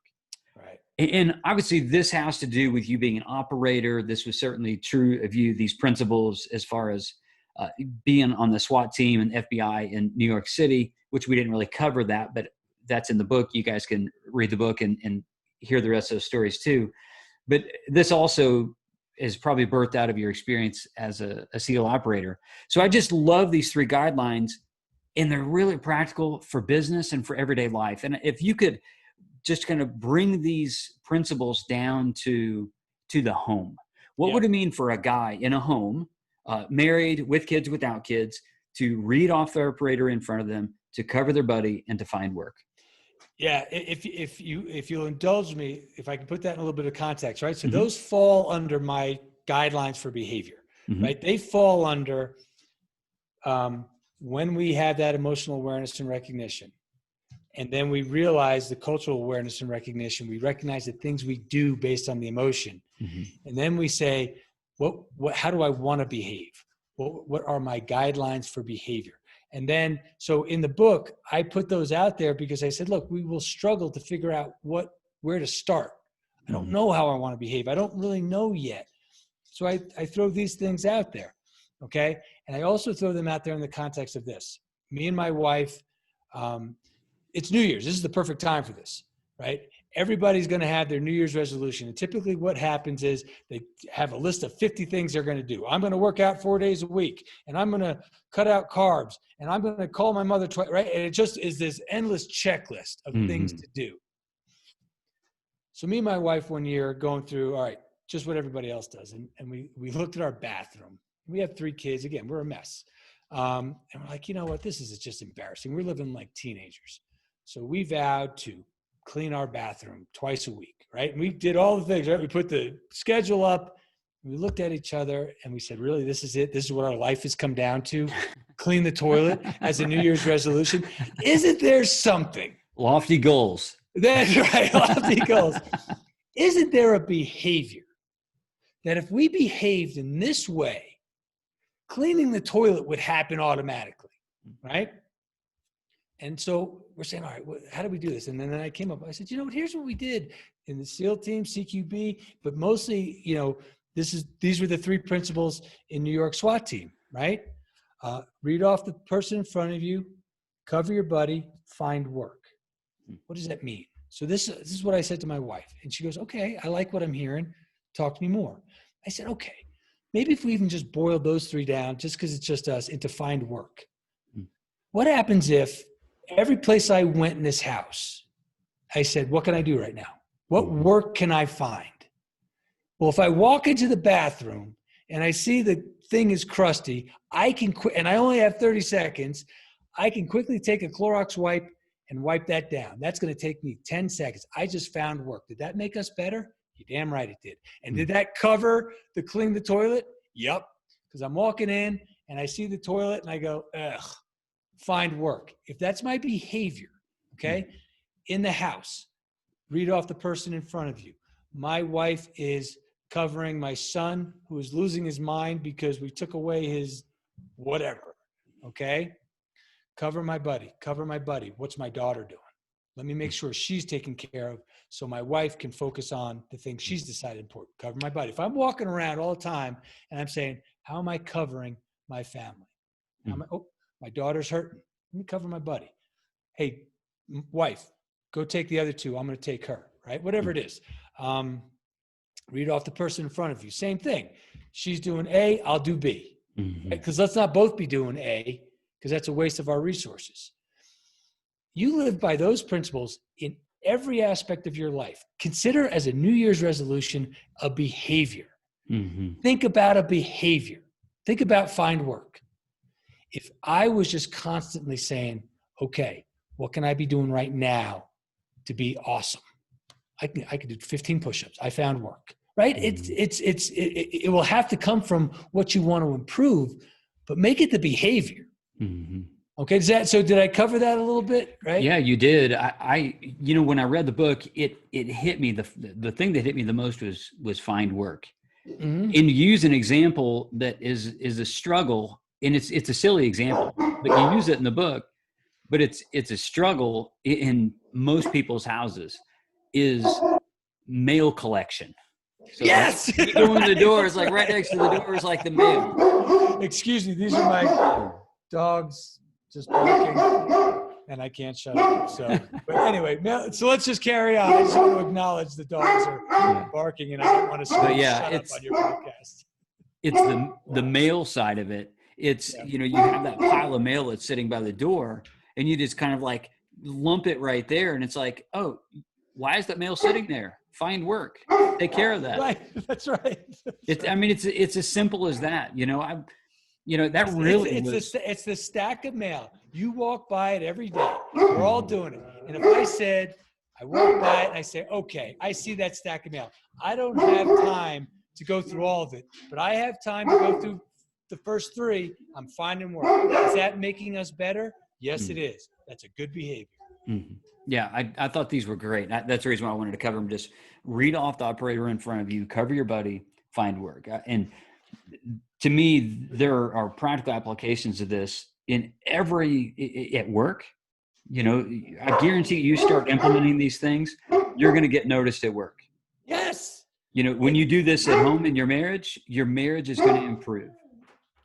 Right. And obviously this has to do with you being an operator. This was certainly true of you, these principles, as far as being on the SWAT team and FBI in New York City, which we didn't really cover that, but that's in the book. You guys can read the book and hear the rest of those stories too. But this also is probably birthed out of your experience as a SEAL operator. So I just love these three guidelines, and they're really practical for business and for everyday life. And if you could just kind of bring these principles down to the home, what would it mean for a guy in a home, married, with kids, without kids, to read off the operator in front of them, to cover their buddy, and to find work? Yeah, if you'll indulge me, if I can put that in a little bit of context, right? So those fall under my guidelines for behavior, right? They fall under when we have that emotional awareness and recognition, and then we realize the cultural awareness and recognition. We recognize the things we do based on the emotion, and then we say, how do I want to behave? What are my guidelines for behavior? And then, so in the book, I put those out there because I said, look, we will struggle to figure out where to start. I don't know how I want to behave. I don't really know yet. So I throw these things out there. Okay. And I also throw them out there in the context of this. Me and my wife, it's New Year's. This is the perfect time for this, right? Everybody's going to have their New Year's resolution. And typically what happens is they have a list of 50 things they're going to do. I'm going to work out 4 days a week, and I'm going to cut out carbs, and I'm going to call my mother twice, right? And it just is this endless checklist of things to do. So me and my wife one year going through, all right, just what everybody else does. And we looked at our bathroom. We have 3 kids. Again, we're a mess. And we're like, you know what? This is just embarrassing. We're living like teenagers. So we vowed to clean our bathroom twice a week, right? And we did all the things, right? We put the schedule up, we looked at each other, and we said, really, this is it? This is what our life has come down to? Clean the toilet as a New Year's resolution? Isn't there something? Lofty goals. That's right, lofty goals. Isn't there a behavior that if we behaved in this way, cleaning the toilet would happen automatically, right? And so we're saying, all right, how do we do this? And then I came up, I said, you know what, here's what we did in the SEAL team, CQB, but mostly, you know, these were the 3 principles in New York SWAT team, right? Read off the person in front of you, cover your buddy, find work. What does that mean? So this is what I said to my wife. And she goes, okay, I like what I'm hearing. Talk to me more. I said, okay, maybe if we even just boiled those 3 down, just because it's just us, into find work. What happens if every place I went in this house, I said, what can I do right now? What work can I find? Well, if I walk into the bathroom and I see the thing is crusty, I can quit, and I only have 30 seconds, I can quickly take a Clorox wipe and wipe that down. That's going to take me 10 seconds. I just found work. Did that make us better? You're damn right it did. And did that cover the clean the toilet? Yep. Because I'm walking in and I see the toilet and I go, ugh. Find work. If that's my behavior, okay, in the house, read off the person in front of you. My wife is covering my son who is losing his mind because we took away his whatever, okay? Cover my buddy. Cover my buddy. What's my daughter doing? Let me make sure she's taken care of so my wife can focus on the things she's decided important. Cover my buddy. If I'm walking around all the time and I'm saying, how am I covering my family? My daughter's hurting. Let me cover my buddy. Hey, wife, go take the other 2. I'm going to take her, right? Whatever it is. Read off the person in front of you. Same thing. She's doing A, I'll do B. Because let's not both be doing A, because that's a waste of our resources. You live by those principles in every aspect of your life. Consider as a New Year's resolution a behavior. Think about a behavior. Think about find work. If I was just constantly saying, okay, what can I be doing right now to be awesome? I could do 15 push-ups. I found work, right? It will have to come from what you want to improve, but make it the behavior. Okay. So did I cover that a little bit? Right? Yeah, you did. I when I read the book, it hit me. The thing that hit me the most was find work. Mm-hmm. And use an example that is a struggle, and it's a silly example, but you use it in the book, but it's a struggle in most people's houses, is mail collection. So Yes. you go in the Right, door, it's that's like right right. next to the door is like the mail. Excuse me, these are my dogs just barking, and I can't shut up. So, but anyway, so let's just carry on. I just want to acknowledge the dogs are barking, and I don't want to shut up on your podcast. It's the mail side of it. It's, you have that pile of mail that's sitting by the door, and you just kind of like lump it right there. And it's like, oh, why is that mail sitting there? Find work, take care of that. Right. That's right. It's as simple as that. It's the stack of mail. You walk by it every day. We're all doing it. And if I said, I walk by it and I say, okay, I see that stack of mail. I don't have time to go through all of it, but I have time to go through the first 3. I'm finding work. Is that making us better? Yes, it is. That's a good behavior. Mm-hmm. Yeah, I thought these were great. That's the reason why I wanted to cover them. Just read off the operator in front of you, cover your buddy, find work. And to me, there are practical applications of this at work. I guarantee you start implementing these things, you're going to get noticed at work. Yes. When you do this at home in your marriage is going to improve.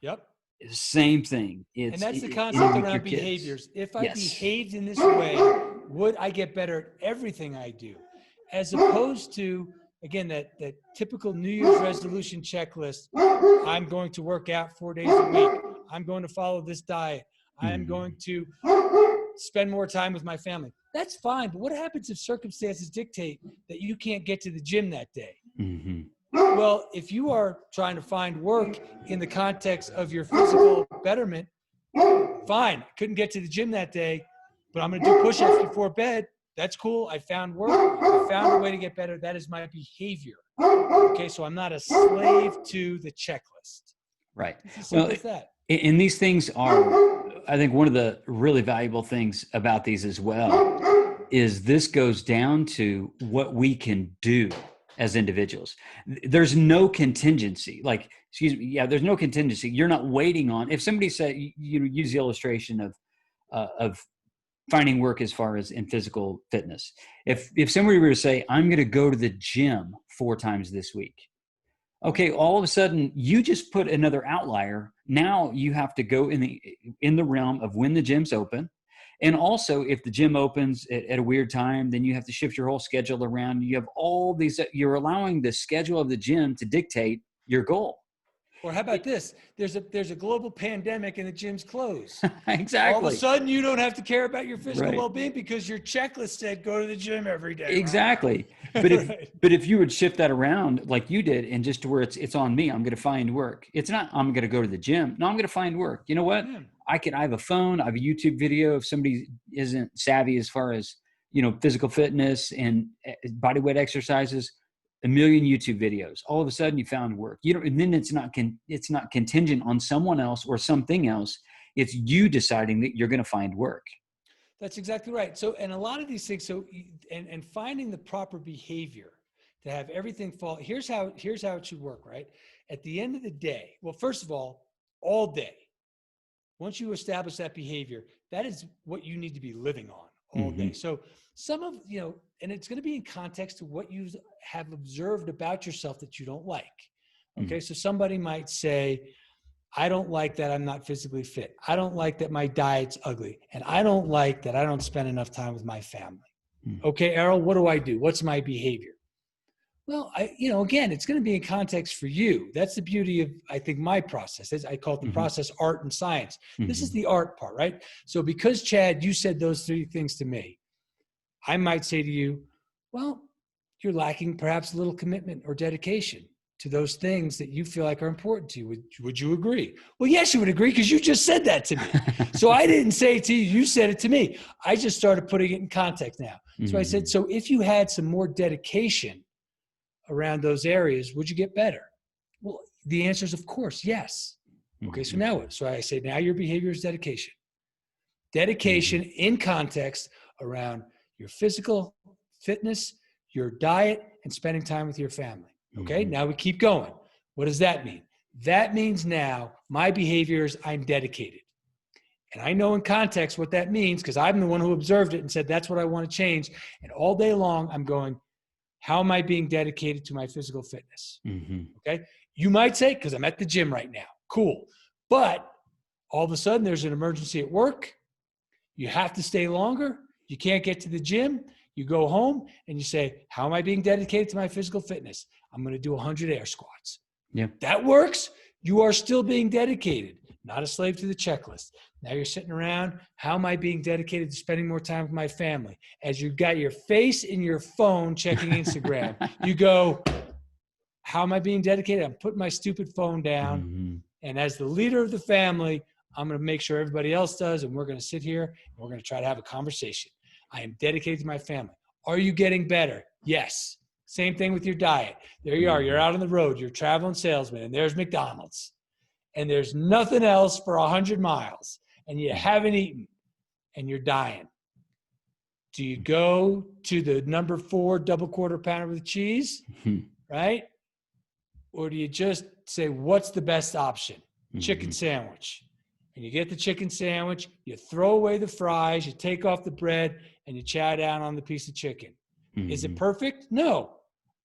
Yep. Same thing. And that's the concept around behaviors. If I behaved in this way, would I get better at everything I do? As opposed to, again, that typical New Year's resolution checklist. I'm going to work out 4 days a week. I'm going to follow this diet. I'm going to spend more time with my family. That's fine. But what happens if circumstances dictate that you can't get to the gym that day? Mm-hmm. Well, if you are trying to find work in the context of your physical betterment, fine. I couldn't get to the gym that day, but I'm going to do push-ups before bed. That's cool. I found work. I found a way to get better. That is my behavior. Okay, so I'm not a slave to the checklist. Right. It's as simple as that. And these things are, I think one of the really valuable things about these as well is this goes down to what we can do as individuals. There's no contingency. There's no contingency. You're not waiting on, if somebody said, use the illustration of finding work as far as in physical fitness. If somebody were to say, I'm going to go to the gym 4 times this week. Okay, all of a sudden you just put another outlier. Now you have to go in the realm of when the gym's open. And also if the gym opens at a weird time, then you have to shift your whole schedule around. You have all these, you're allowing the schedule of the gym to dictate your goal. Or how about this? There's a global pandemic and the gym's closed. Exactly. All of a sudden, you don't have to care about your physical well-being because your checklist said go to the gym every day. Exactly. Right? But if you would shift that around like you did, and just to where it's on me, I'm going to find work. It's not I'm going to go to the gym. No, I'm going to find work. You know what? Yeah. I have a phone. I have a YouTube video. If somebody isn't savvy as far as physical fitness and body weight exercises, 1 million YouTube videos. All of a sudden you found work. And then it's not contingent on someone else or something else. It's you deciding that you're going to find work. That's exactly right. So, and a lot of these things, and finding the proper behavior to have everything fall. Here's how it should work, right? At the end of the day, well, first of all day, once you establish that behavior, that is what you need to be living on all day. So some of, and it's going to be in context to what you have observed about yourself that you don't like. Okay. So somebody might say, I don't like that I'm not physically fit. I don't like that my diet's ugly. And I don't like that I don't spend enough time with my family. Okay, Errol, what do I do? What's my behavior? Well, again, it's going to be in context for you. That's the beauty of, I think, my process. I call it the process, art and science. This is the art part, right? So because, Chad, you said those 3 things to me, I might say to you, well, you're lacking perhaps a little commitment or dedication to those things that you feel like are important to you. Would you agree? Well, yes, you would agree because you just said that to me. So I didn't say it to you. You said it to me. I just started putting it in context now. So I said, so if you had some more dedication around those areas, would you get better? Well, the answer is, of course, yes. Okay, so now what? So I say, now your behavior is dedication. Dedication in context around your physical fitness, your diet, and spending time with your family. Okay, now we keep going. What does that mean? That means now my behavior is I'm dedicated. And I know in context what that means because I'm the one who observed it and said, that's what I want to change. And all day long, I'm going, how am I being dedicated to my physical fitness? Okay. You might say, because I'm at the gym right now. Cool. But all of a sudden there's an emergency at work. You have to stay longer. You can't get to the gym. You go home and you say, how am I being dedicated to my physical fitness? I'm going to do 100 air squats. Yeah. That works. You are still being dedicated, not a slave to the checklist. Now you're sitting around. How am I being dedicated to spending more time with my family? As you've got your face in your phone checking Instagram, you go, how am I being dedicated? I'm putting my stupid phone down. And as the leader of the family, I'm going to make sure everybody else does. And we're going to sit here and we're going to try to have a conversation. I am dedicated to my family. Are you getting better? Yes. Same thing with your diet. There you are. You're out on the road. You're a traveling salesman and there's McDonald's and there's nothing else for 100 miles and you haven't eaten and you're dying. Do you go to the number 4 double quarter pounder with cheese? Right? Or do you just say, what's the best option? Chicken sandwich. And you get the chicken sandwich, you throw away the fries, you take off the bread, and you chow down on the piece of chicken. Is it perfect? No.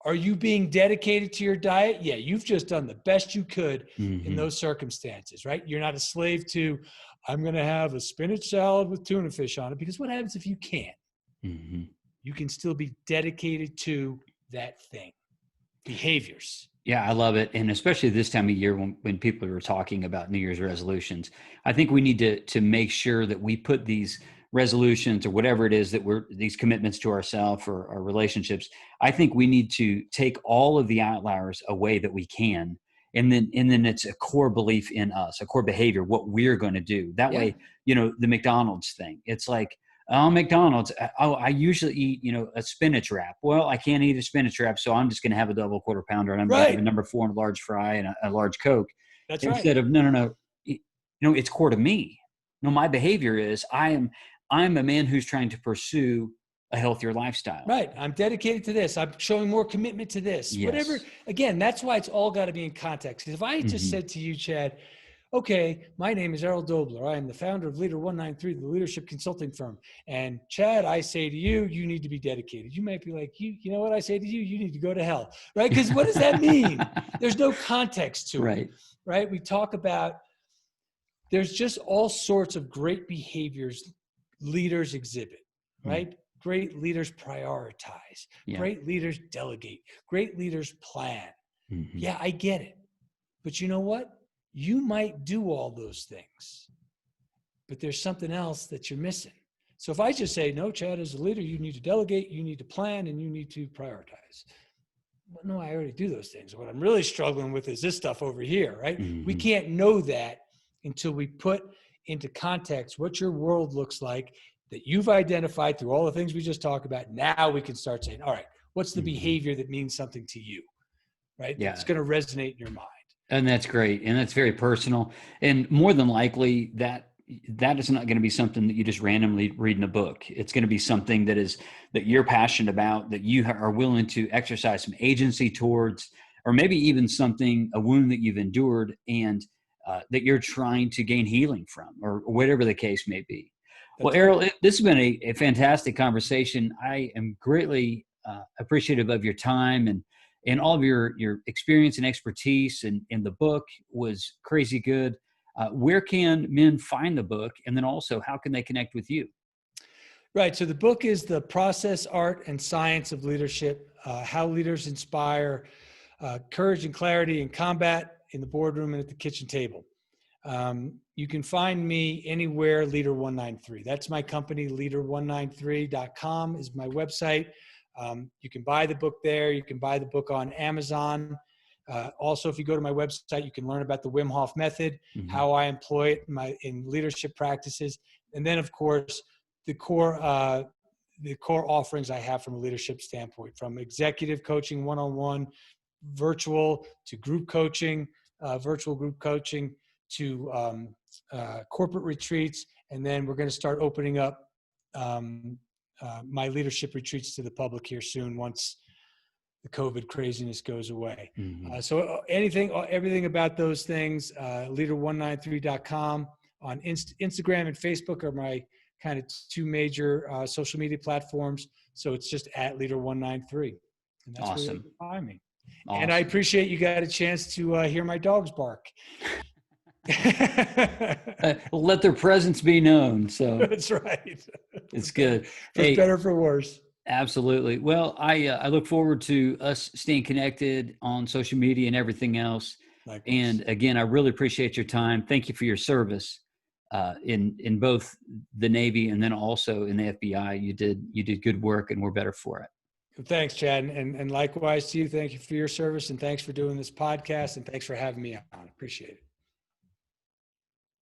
Are you being dedicated to your diet? Yeah, you've just done the best you could in those circumstances, right? You're not a slave to, I'm going to have a spinach salad with tuna fish on it, because what happens if you can't? You can still be dedicated to that thing. Behaviors. Yeah, I love it. And especially this time of year when people are talking about New Year's resolutions, I think we need to make sure that we put these resolutions or whatever it is that these commitments to ourselves or our relationships. I think we need to take all of the outliers away that we can. And then it's a core belief in us, a core behavior, what we're going to do. That way, the McDonald's thing, it's like, oh, McDonald's. Oh, I usually eat, a spinach wrap. Well, I can't eat a spinach wrap, so I'm just going to have a double quarter pounder, and I'm going to have a number 4 and a large fry and a large Coke. That's instead of no. It's core to me. No, my behavior is I'm a man who's trying to pursue a healthier lifestyle. Right. I'm dedicated to this. I'm showing more commitment to this. Yes. Whatever. Again, that's why it's all got to be in context. Because if I just said to you, Chad, okay, my name is Errol Doebler. I am the founder of Leader 193, the leadership consulting firm. And Chad, I say to you, you need to be dedicated. You might be like, you know what I say to you? You need to go to hell, right? Because what does that mean? There's no context to it, right? We talk about, there's just all sorts of great behaviors leaders exhibit, right? Great leaders prioritize. Great leaders delegate. Great leaders plan. Yeah, I get it. But you know what? You might do all those things, but there's something else that you're missing. So if I just say, no, Chad, as a leader, you need to delegate, you need to plan, and you need to prioritize. Well, no, I already do those things. What I'm really struggling with is this stuff over here, right? We can't know that until we put into context what your world looks like that you've identified through all the things we just talked about. Now we can start saying, all right, what's the behavior that means something to you, right? Yeah. That's going to resonate in your mind. And that's great. And that's very personal. And more than likely that is not going to be something that you just randomly read in a book. It's going to be something that you're passionate about, that you are willing to exercise some agency towards, or maybe even a wound that you've endured and that you're trying to gain healing from, or whatever the case may be. Well, Errol, this has been a fantastic conversation. I am greatly appreciative of your time and all of your experience and expertise, and the book was crazy good. Where can men find the book? And then also, how can they connect with you? Right. So the book is The Process, Art, and Science of Leadership, How Leaders Inspire Courage and Clarity in Combat, in the boardroom, and at the kitchen table. You can find me anywhere, Leader 193. That's my company, leader193.com is my website. You can buy the book there. You can buy the book on Amazon. Also, if you go to my website, you can learn about the Wim Hof method, how I employ it in leadership practices. And then, of course, the core offerings I have from a leadership standpoint, from executive coaching one-on-one, virtual, to group coaching, virtual group coaching, to corporate retreats. And then we're going to start opening up my leadership retreats to the public here soon, once the COVID craziness goes away. Mm-hmm. So everything about those things, leader193.com. On Instagram and Facebook are my kind of two major social media platforms. So it's just at leader193. And that's where you Awesome. can find me. Awesome. And I appreciate you got a chance to hear my dogs bark. Let their presence be known. So That's right. it's good. For better, for worse. Absolutely. Well, I look forward to us staying connected on social media and everything else. Likewise. And again, I really appreciate your time. Thank you for your service in both the Navy and then also in the FBI. You did good work, and we're better for it. Thanks, Chad, and likewise to you. Thank you for your service, and thanks for doing this podcast, and thanks for having me on. Appreciate it.